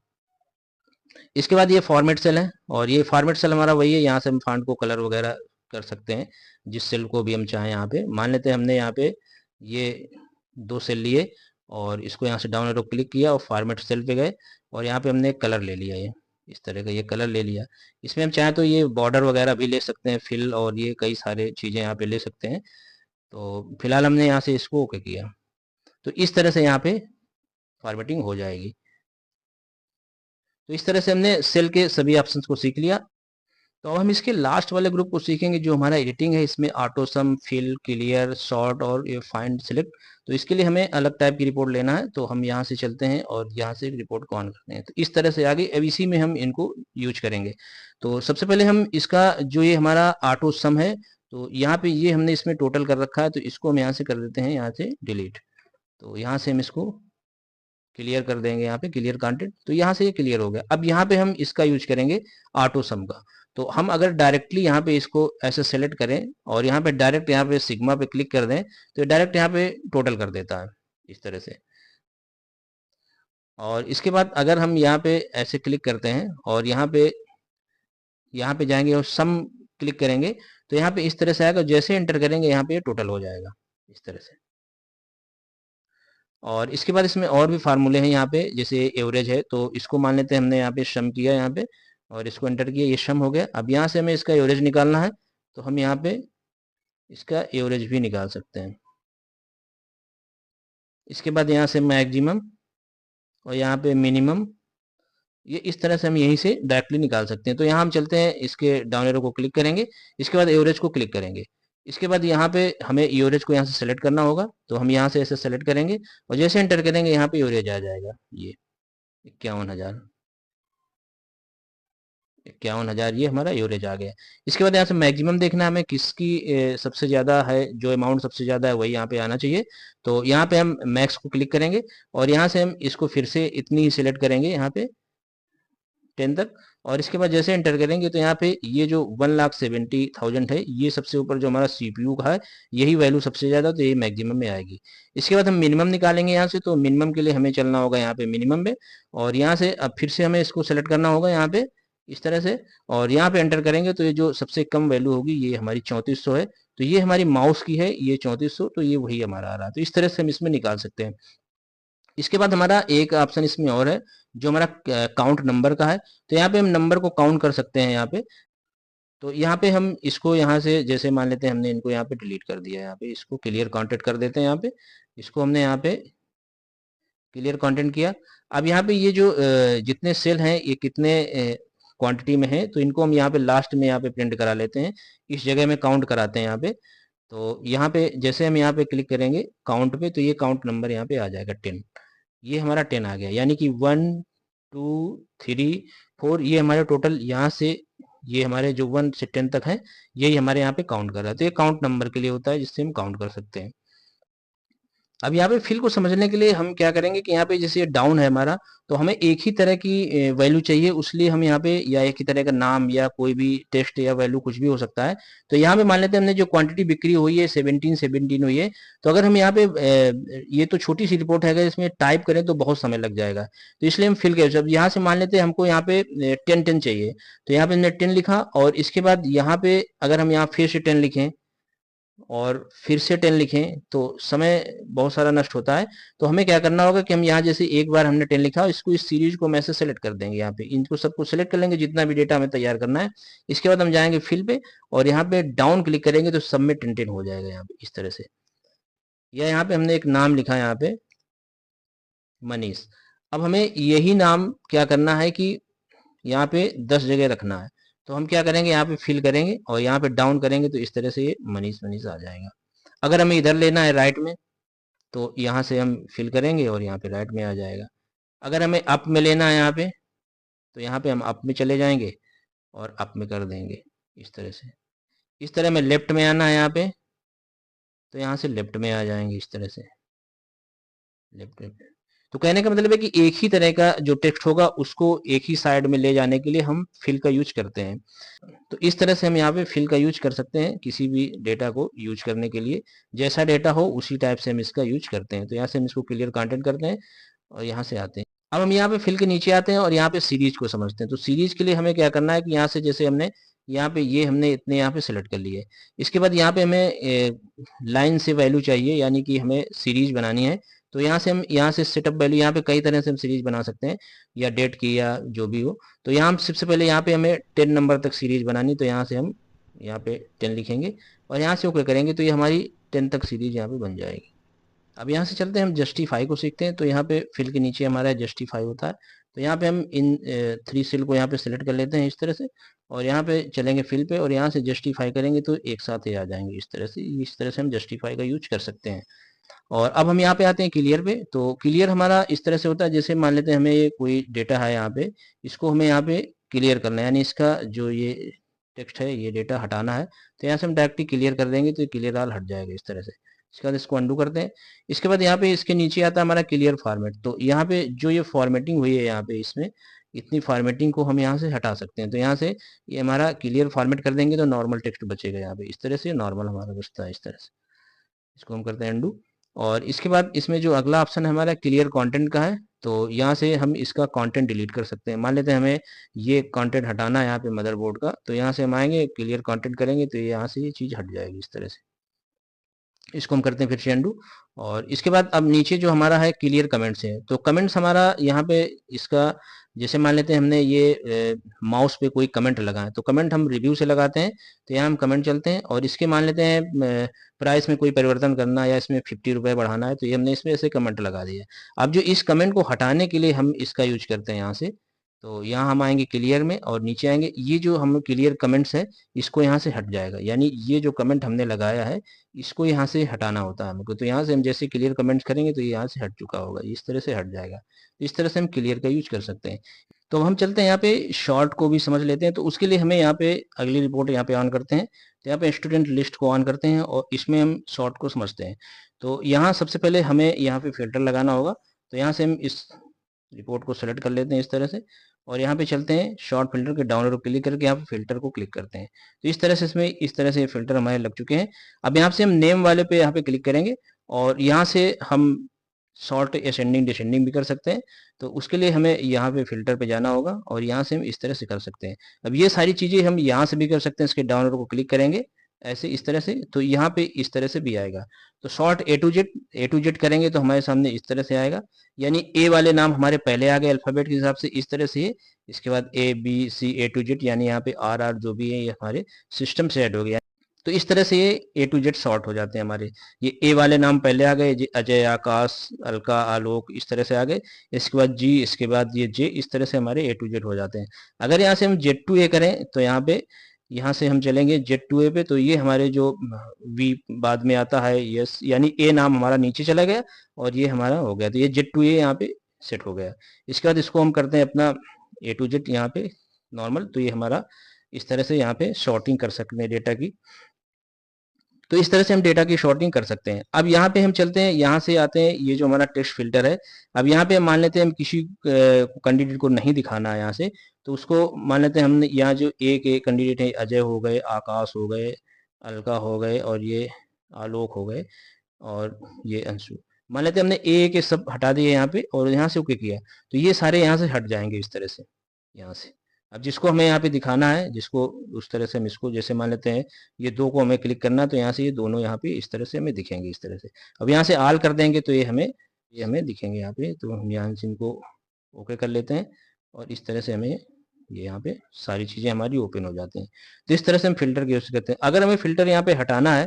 इसके बाद ये फॉर्मेट सेल है और ये फॉर्मेट सेल हमारा वही है, यहाँ से हम फॉन्ट को कलर वगैरह कर सकते हैं जिस सेल को भी हम चाहें। यहाँ पे मान लेते हैं हमने यहाँ पे ये 2 सेल लिए और इसको यहाँ से डाउन एरो क्लिक किया और फॉर्मेट सेल पे गए और यहाँ पे हमने कलर ले लिया, ये इस तरह का ये कलर ले लिया। इसमें हम चाहें तो ये बॉर्डर वगैरह भी ले सकते हैं, फिल और ये कई सारे चीज़ें यहाँ पे ले सकते हैं। तो फिलहाल हमने यहाँ से इसको ओके किया, तो इस तरह से यहाँ पे फॉर्मेटिंग हो जाएगी। तो इस तरह से हमने सेल के सभी ऑप्शंस को सीख लिया। तो अब हम इसके लास्ट वाले ग्रुप को सीखेंगे जो हमारा एडिटिंग है। इसमें auto sum, fill, clear, sort और ये फाइंड, सिलेक्ट। तो इसके लिए हमें अलग टाइप की रिपोर्ट लेना है, तो हम यहाँ से चलते हैं और यहाँ से रिपोर्ट को ऑन करते हैं। तो इस तरह से आगे अब इसी में हम इनको यूज करेंगे। तो सबसे पहले हम इसका जो ये हमारा ऑटो सम है, तो यहाँ पे ये हमने इसमें टोटल कर रखा है, तो इसको हम यहाँ से कर देते हैं यहाँ से डिलीट। तो यहाँ से हम इसको क्लियर कर देंगे, यहाँ पे क्लियर कंटेंट, तो यहाँ से ये क्लियर हो गया। अब यहाँ पे हम इसका यूज करेंगे ऑटो सम का। तो हम अगर डायरेक्टली यहाँ पे इसको ऐसे सेलेक्ट करें और यहाँ पे डायरेक्ट यहाँ पे सिग्मा पे क्लिक कर दें तो डायरेक्ट यहाँ पे टोटल कर देता है इस तरह से। और इसके बाद अगर हम यहाँ पे ऐसे क्लिक करते हैं और यहाँ पे जाएंगे और सम क्लिक करेंगे तो यहाँ पे इस तरह से आएगा, जैसे एंटर करेंगे यहाँ पे टोटल हो जाएगा इस तरह से। और इसके बाद इसमें और भी फार्मूले हैं यहाँ पे, जैसे एवरेज है तो इसको मान लेते हैं हमने यहाँ पे सम किया यहाँ पे और इसको एंटर किया, ये सम हो गया। अब यहाँ से हमें इसका एवरेज निकालना है तो हम यहाँ पे इसका एवरेज भी निकाल सकते हैं। इसके बाद यहाँ से मैक्सिमम और यहाँ पे मिनिमम, ये इस तरह से हम यहीं से डायरेक्टली निकाल सकते हैं। तो यहाँ हम चलते हैं, इसके डाउन एरो को क्लिक करेंगे, इसके बाद एवरेज को क्लिक करेंगे। इसके बाद यहाँ पे हमें एवरेज को यहाँ से सेलेक्ट करना होगा, तो हम यहाँ से ऐसे सेलेक्ट करेंगे और जैसे एंटर करेंगे यहाँ पे एवरेज आ जाएगा ये 51,000। 51,000 ये हमारा एवरेज आ गया। इसके बाद यहाँ से मैक्सिमम देखना है हमें किसकी सबसे ज़्यादा है, जो अमाउंट सबसे ज़्यादा है वही यहाँ पे आना चाहिए। तो यहाँ पे हम मैक्स को क्लिक करेंगे और यहाँ से हम इसको फिर से इतनी ही सिलेक्ट करेंगे यहाँ पे 10 तक, और इसके बाद जैसे एंटर करेंगे तो यहाँ पे ये जो 1,70,000 है, ये सबसे ऊपर जो हमारा सीपीयू का है, यही वैल्यू सबसे ज़्यादा, तो ये मैक्सिमम में आएगी। इसके बाद हम मिनिमम निकालेंगे यहाँ से, तो मिनिमम के लिए हमें चलना होगा यहाँ पे मिनिमम में, और यहाँ से अब फिर से हमें इसको सेलेक्ट करना होगा यहाँ पे इस तरह से, और यहाँ पे एंटर करेंगे तो ये जो सबसे कम वैल्यू होगी ये हमारी 3400 है। तो ये हमारी माउस की है, ये 3400, तो ये वही हमारा आ रहा है। तो इस तरह से हम इसमें निकाल सकते हैं। इसके बाद हमारा एक ऑप्शन इसमें और है जो हमारा काउंट नंबर का है। तो यहाँ पे हम नंबर को काउंट कर सकते हैं यहाँ पे। तो यहाँ पे हम इसको यहाँ से जैसे मान लेते हैं हमने इनको यहाँ पे डिलीट कर दिया, यहाँ पे इसको क्लियर कंटेंट कर देते हैं। यहाँ पे इसको हमने यहाँ पे क्लियर कंटेंट किया। अब यहाँ पे ये जो जितने सेल हैं ये कितने क्वांटिटी में है, तो इनको हम यहाँ पे लास्ट में यहाँ पे प्रिंट करा लेते हैं, इस जगह में काउंट कराते हैं यहाँ पे। तो यहाँ पे जैसे हम यहाँ पे क्लिक करेंगे काउंट पे, तो ये काउंट नंबर यहाँ पे आ जाएगा 10। ये हमारा 10 आ गया, यानी कि 1 2 3 4, ये हमारे टोटल यहाँ से, ये हमारे जो 1 से 10 तक है, यही हमारे यहाँ पे काउंट कर रहा है। तो ये काउंट नंबर के लिए होता है जिससे हम काउंट कर सकते हैं। अब यहाँ पे फिल को समझने के लिए हम क्या करेंगे कि यहाँ पे जैसे ये डाउन है हमारा, तो हमें एक ही तरह की वैल्यू चाहिए, उसलिए हम यहाँ पे या एक ही तरह का नाम या कोई भी टेक्स्ट या वैल्यू कुछ भी हो सकता है। तो यहाँ पे मान लेते हैं हमने जो क्वांटिटी बिक्री हुई है 17 हुई है। तो अगर हम यहाँ पे ये तो छोटी सी रिपोर्ट है, अगर इसमें टाइप करें तो बहुत समय लग जाएगा, तो इसलिए हम फिल कर, अब यहाँ से मान लेते हैं हमको यहाँ पे 10 चाहिए, तो यहाँ पे हमने 10 लिखा, और इसके बाद यहाँ पे अगर हम यहाँ फिर से 10 लिखें और फिर से 10 लिखें तो समय बहुत सारा नष्ट होता है। तो हमें क्या करना होगा कि हम यहाँ जैसे एक बार हमने 10 लिखा, इसको इस सीरीज को मैसे सेलेक्ट कर देंगे, यहाँ पे इनको सबको सेलेक्ट कर लेंगे जितना भी डेटा हमें तैयार करना है। इसके बाद हम जाएंगे फिल पे और यहाँ पे डाउन क्लिक करेंगे तो सब में 10 हो जाएगा यहाँ पे इस तरह से। या यहाँ पे हमने एक नाम लिखा यहाँ पे मनीष। अब हमें यही नाम क्या करना है कि यहाँ पे 10 जगह रखना है। तो हम क्या करेंगे, यहाँ पे फिल करेंगे और यहाँ पे डाउन करेंगे तो इस तरह से ये मनीष मनीष आ जाएगा। अगर हमें इधर लेना है राइट में, तो यहाँ से हम फिल करेंगे और यहाँ पे राइट में आ जाएगा। अगर हमें अप में लेना है यहाँ पे, तो यहाँ पे हम अप में चले जाएंगे और अप में कर देंगे इस तरह से। इस तरह में लेफ्ट में आना है यहाँ पे, तो यहाँ से लेफ्ट में आ जाएंगे इस तरह से, लेफ्ट में। तो कहने का मतलब है कि एक ही तरह का जो टेक्स्ट होगा उसको एक ही साइड में ले जाने के लिए हम फिल का यूज करते हैं। तो इस तरह से हम यहाँ पे फिल का यूज कर सकते हैं किसी भी डेटा को यूज करने के लिए, जैसा डेटा हो उसी टाइप से हम इसका यूज करते हैं। तो यहाँ से हम इसको क्लियर कंटेंट करते हैं और यहाँ से आते हैं। अब हम यहाँ पे फिल के नीचे आते हैं और यहाँ पे सीरीज को समझते हैं। तो सीरीज के लिए हमें क्या करना है कि यहाँ से जैसे हमने यहाँ पे ये हमने इतने यहाँ पे सिलेक्ट कर लिए, इसके बाद यहाँ पे हमें लाइन से वैल्यू चाहिए, यानी कि हमें सीरीज बनानी है। तो यहाँ से हम यहाँ से सेटअप वैल्यू, यहाँ पे कई तरह से हम सीरीज बना सकते हैं, या डेट की या जो भी हो। तो यहाँ हम सबसे पहले यहाँ पे हमें 10 नंबर तक सीरीज बनानी, तो यहाँ से हम यहाँ पे 10 लिखेंगे और यहाँ से ओके करेंगे, तो ये हमारी 10 तक सीरीज यहाँ पे बन जाएगी। अब यहाँ से चलते हैं हम जस्टिफाई को सीखते हैं। तो यहाँ पे फिल के नीचे हमारा जस्टिफाई होता है। तो यहाँ पे हम इन 3 सेल को यहाँ पे सिलेक्ट कर लेते हैं इस तरह से, और यहाँ पे चलेंगे फिल पे और यहाँ से जस्टिफाई करेंगे तो एक साथ ही आ जाएंगे इस तरह से। इस तरह से हम जस्टिफाई का यूज कर सकते हैं। और अब हम यहाँ पे आते हैं क्लियर पे। तो क्लियर हमारा इस तरह से होता है, जैसे मान लेते हैं हमें ये कोई डेटा है यहाँ पे, इसको हमें यहाँ पे क्लियर करना है, यानी इसका जो ये टेक्स्ट है ये डेटा हटाना है। तो यहाँ से हम डायरेक्टली क्लियर कर देंगे तो क्लियर ऑल हट जाएगा इस तरह से। इसके बाद इसको अंडू करते हैं। इसके बाद यहाँ पे इसके नीचे आता है हमारा क्लियर फॉर्मेट। तो यहाँ पे जो ये फॉर्मेटिंग हुई है यहाँ पे, इसमें इतनी फॉर्मेटिंग को हम यहाँ से हटा सकते हैं। तो यहाँ से ये हमारा क्लियर फॉर्मेट कर देंगे तो नॉर्मल टेक्स्ट बचेगा यहाँ पे, इस तरह से नॉर्मल हमारा बचता है इस तरह से। इसको हम करते हैं अंडू। और इसके बाद इसमें जो अगला ऑप्शन है हमारा क्लियर कंटेंट का है। तो यहाँ से हम इसका कंटेंट डिलीट कर सकते हैं। मान लेते हैं हमें ये कंटेंट हटाना है यहाँ पे मदरबोर्ड का, तो यहाँ से हम आएंगे क्लियर कंटेंट करेंगे तो यहाँ से ये चीज़ हट जाएगी इस तरह से। इसको हम करते हैं फिर से अंडू। और इसके बाद अब नीचे जो हमारा है क्लियर कमेंट्स है, तो कमेंट्स हमारा यहाँ पे इसका, जैसे मान लेते हैं हमने ये माउस पे कोई कमेंट लगा है, तो कमेंट हम रिव्यू से लगाते हैं, तो यहाँ हम कमेंट चलते हैं और इसके मान लेते हैं प्राइस में कोई परिवर्तन करना या इसमें 50 रुपये बढ़ाना है, तो ये हमने इसमें ऐसे कमेंट लगा दिया। अब जो इस कमेंट को हटाने के लिए हम इसका यूज करते हैं यहाँ से, तो यहाँ हम आएंगे क्लियर में और नीचे आएंगे, ये जो हम क्लियर कमेंट्स है इसको यहाँ से हट जाएगा, यानी ये जो कमेंट हमने लगाया है इसको यहाँ से हटाना होता है हमको, तो यहाँ से हम जैसे क्लियर कमेंट्स करेंगे तो ये यहाँ से हट चुका होगा, इस तरह से हट जाएगा। इस तरह से हम क्लियर का यूज कर सकते हैं। तो हम चलते हैं यहाँ पे शॉर्ट को भी समझ लेते हैं, तो उसके लिए हमें यहाँ पे अगली रिपोर्ट यहाँ पे ऑन करते हैं, तो यहाँ पे स्टूडेंट लिस्ट को ऑन करते हैं और इसमें हम शॉर्ट को समझते हैं। तो यहाँ सबसे पहले हमें यहाँ पे फिल्टर लगाना होगा, तो यहाँ से हम इस रिपोर्ट को सेलेक्ट कर लेते हैं इस तरह से, और यहाँ पे चलते हैं शॉर्ट फिल्टर के डाउन एरो क्लिक करके यहाँ पे फिल्टर को क्लिक करते हैं, तो इस तरह से इसमें इस तरह से ये फिल्टर हमारे लग चुके हैं। अब यहाँ से हम नेम वाले पे यहाँ पे क्लिक करेंगे और यहाँ से हम शॉर्ट असेंडिंग डिसेंडिंग भी कर सकते हैं, तो उसके लिए हमें यहाँ पे फिल्टर पे जाना होगा और यहाँ से हम इस तरह से कर सकते हैं। अब ये सारी चीजें हम यहाँ से भी कर सकते हैं, इसके डाउन एरो को क्लिक करेंगे ऐसे इस तरह से, तो यहाँ पे इस तरह से भी आएगा। तो शॉर्ट ए टू जेड करेंगे तो हमारे सामने इस तरह से आएगा, यानी ए वाले नाम हमारे पहले आ गए अल्फाबेट के हिसाब से इस तरह से है, इसके बाद A B C A to Z, यानी यहाँ पे आर आर जो भी है ये हमारे सिस्टम से ऐड हो गया। तो इस तरह से ये ए टू जेड शॉर्ट हो जाते हैं हमारे। ये ए वाले नाम पहले आ गए, अजय, आकाश, अलका, आलोक, इस तरह से आ गए, इसके बाद जी, इसके बाद ये जे, इस तरह से हमारे ए टू जेड हो जाते हैं। अगर यहाँ से हम जेड टू ए करें तो यहाँ पे, यहाँ से हम चलेंगे जेड टू ए पे, तो ये हमारे जो वी बाद में आता है यस, यानी ए नाम हमारा नीचे चला गया और ये हमारा हो गया, तो ये जेड टू ए यहाँ पे सेट हो गया। इसके बाद इसको हम करते हैं अपना ए टू जेड यहाँ पे नॉर्मल, तो ये हमारा इस तरह से यहाँ पे शॉर्टिंग कर सकते हैं डेटा की। तो इस तरह से हम डेटा की शॉर्टिंग कर सकते हैं। अब यहाँ पे हम चलते हैं, यहाँ से आते हैं, ये जो हमारा टेक्स्ट फिल्टर है, अब यहाँ पे मान लेते हैं हम किसी कैंडिडेट को नहीं दिखाना है यहाँ से, तो उसको मान लेते हैं हमने यहाँ जो एक एक कैंडिडेट है, अजय हो गए, आकाश हो गए, अलका हो गए और ये आलोक हो गए और ये अंशु, मान लेते हैं हमने एक एक सब हटा दिए यहाँ पे और यहाँ से ओके किया, तो ये सारे यहाँ से हट जाएंगे इस तरह से यहाँ से। अब जिसको हमें यहाँ पे दिखाना है, जिसको उस तरह से हम इसको, जैसे मान लेते हैं ये दो को हमें क्लिक करना है, तो यहाँ से ये दोनों यहाँ पे इस तरह से हमें दिखेंगे इस तरह से। अब यहाँ से आल कर देंगे तो ये हमें दिखेंगे यहाँ पे, तो हम यहाँ से इनको ओके कर लेते हैं और इस तरह से हमें ये यहाँ पे सारी चीज़ें हमारी ओपन हो जाती हैं। तो इस तरह से हम फिल्टर की यूज करते हैं। अगर हमें फिल्टर यहाँ पे हटाना है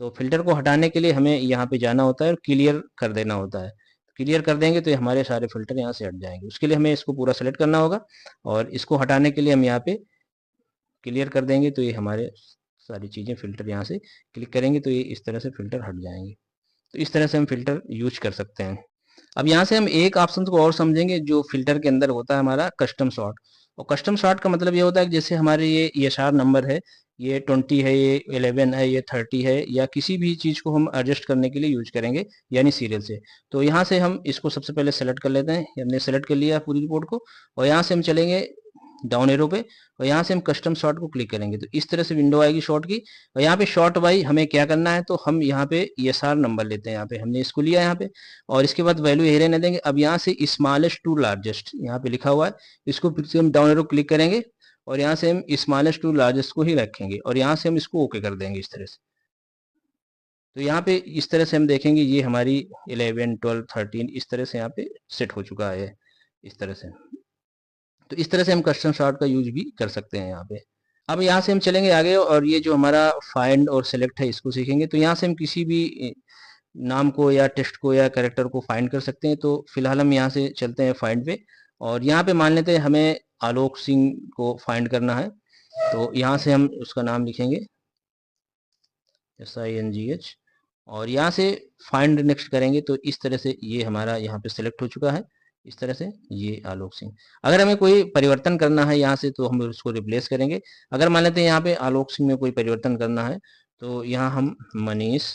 तो फिल्टर को हटाने के लिए हमें यहाँ पे जाना होता है और क्लियर कर देना होता है। क्लियर कर देंगे तो ये हमारे सारे फिल्टर यहाँ से हट जाएंगे। उसके लिए हमें इसको पूरा सेलेक्ट करना होगा और इसको हटाने के लिए हम यहाँ पे क्लियर कर देंगे, तो ये हमारे सारी चीज़ें फिल्टर यहाँ से क्लिक करेंगे तो ये इस तरह से फिल्टर हट जाएंगे। तो इस तरह से हम फिल्टर यूज कर सकते हैं। अब यहाँ से हम एक ऑप्शन को और समझेंगे जो फिल्टर के अंदर होता है हमारा कस्टम सॉर्ट। और कस्टम सॉर्ट का मतलब ये होता है कि जैसे हमारे ये ESR नंबर है, ये 20 है, ये 11 है, ये 30 है, या किसी भी चीज़ को हम एडजस्ट करने के लिए यूज करेंगे यानी सीरियल से। तो यहाँ से हम इसको सबसे पहले सेलेक्ट कर लेते हैं, हमने सेलेक्ट कर लिया पूरी रिपोर्ट को और यहाँ से हम चलेंगे डाउन एरो पे और यहाँ से हम कस्टम शॉर्ट को क्लिक करेंगे तो इस तरह से विंडो आएगी शॉर्ट की। और यहाँ पे शॉर्ट बाई हमें क्या करना है, तो हम यहाँ पे ESR नंबर लेते हैं, यहाँ पे हमने इसको लिया यहाँ पे और इसके बाद वैल्यू यही रहने देंगे। अब यहाँ से स्मॉलेस्ट टू लार्जेस्ट यहाँ पे लिखा हुआ है, इसको फिर से हम डाउन एरो क्लिक करेंगे और यहाँ से हम स्मॉलेस्ट टू लार्जेस्ट को ही रखेंगे और यहाँ से हम इसको ओके कर देंगे इस तरह से। तो यहाँ पे इस तरह से हम देखेंगे ये हमारी 11, 12, 13 इस तरह से यहाँ पे सेट हो चुका है इस तरह से। तो इस तरह से हम कस्टम सॉर्ट का यूज भी कर सकते हैं यहाँ पे। अब यहाँ से हम चलेंगे आगे और ये जो हमारा फाइंड और सेलेक्ट है इसको सीखेंगे। तो यहाँ से हम किसी भी नाम को या टेक्स्ट को या कैरेक्टर को फाइंड कर सकते हैं। तो फिलहाल हम यहाँ से चलते हैं फाइंड पे और यहाँ पे मान लेते हैं हमें आलोक सिंह को फाइंड करना है, तो यहाँ से हम उसका नाम लिखेंगे SINGH और यहाँ से फाइंड नेक्स्ट करेंगे तो इस तरह से ये हमारा यहाँ पे सिलेक्ट हो चुका है इस तरह से, ये आलोक सिंह। अगर हमें कोई परिवर्तन करना है यहाँ से तो हम उसको रिप्लेस करेंगे। अगर मान लेते हैं यहाँ पे आलोक सिंह में कोई परिवर्तन करना है तो यहाँ हम मनीष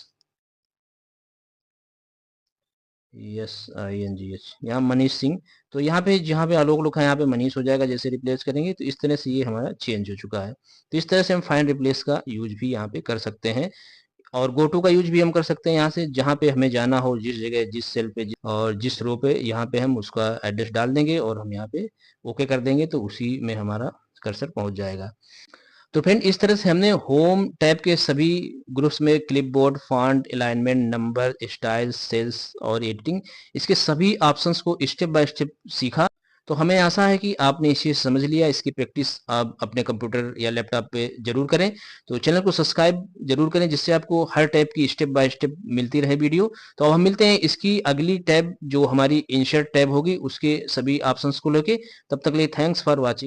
SINGH, यहाँ मनीष सिंह, तो यहाँ पे जहाँ पे आलोक लिखा है यहाँ पे मनीष हो जाएगा जैसे रिप्लेस करेंगे। तो इस तरह से ये हमारा चेंज हो चुका है। तो इस तरह से हम फाइंड रिप्लेस का यूज भी यहाँ पे कर सकते हैं और गो टू का यूज भी हम कर सकते हैं। यहाँ से जहाँ पे हमें जाना हो, जिस जगह, जिस सेल पे और जिस रो पे, यहाँ पे हम उसका एड्रेस डाल देंगे और हम यहाँ पे ओके कर देंगे तो उसी में हमारा कर्सर पहुंच जाएगा। तो फ्रेंड इस तरह से हमने होम टैब के सभी ग्रुप्स में clipboard, font, alignment, number, style, cells और एडिटिंग, इसके सभी ऑप्शंस को स्टेप बाय स्टेप सीखा। तो हमें आशा है कि आपने इसे समझ लिया। इसकी प्रैक्टिस आप अपने कंप्यूटर या लैपटॉप पे जरूर करें। तो चैनल को सब्सक्राइब जरूर करें, जिससे आपको हर टैब की स्टेप बाय स्टेप मिलती रहे वीडियो। तो अब हम मिलते हैं इसकी अगली टैब जो हमारी इंसर्ट टैब होगी, उसके सभी ऑप्शंस को लेके। तब तक के लिए थैंक्स फॉर वॉचिंग।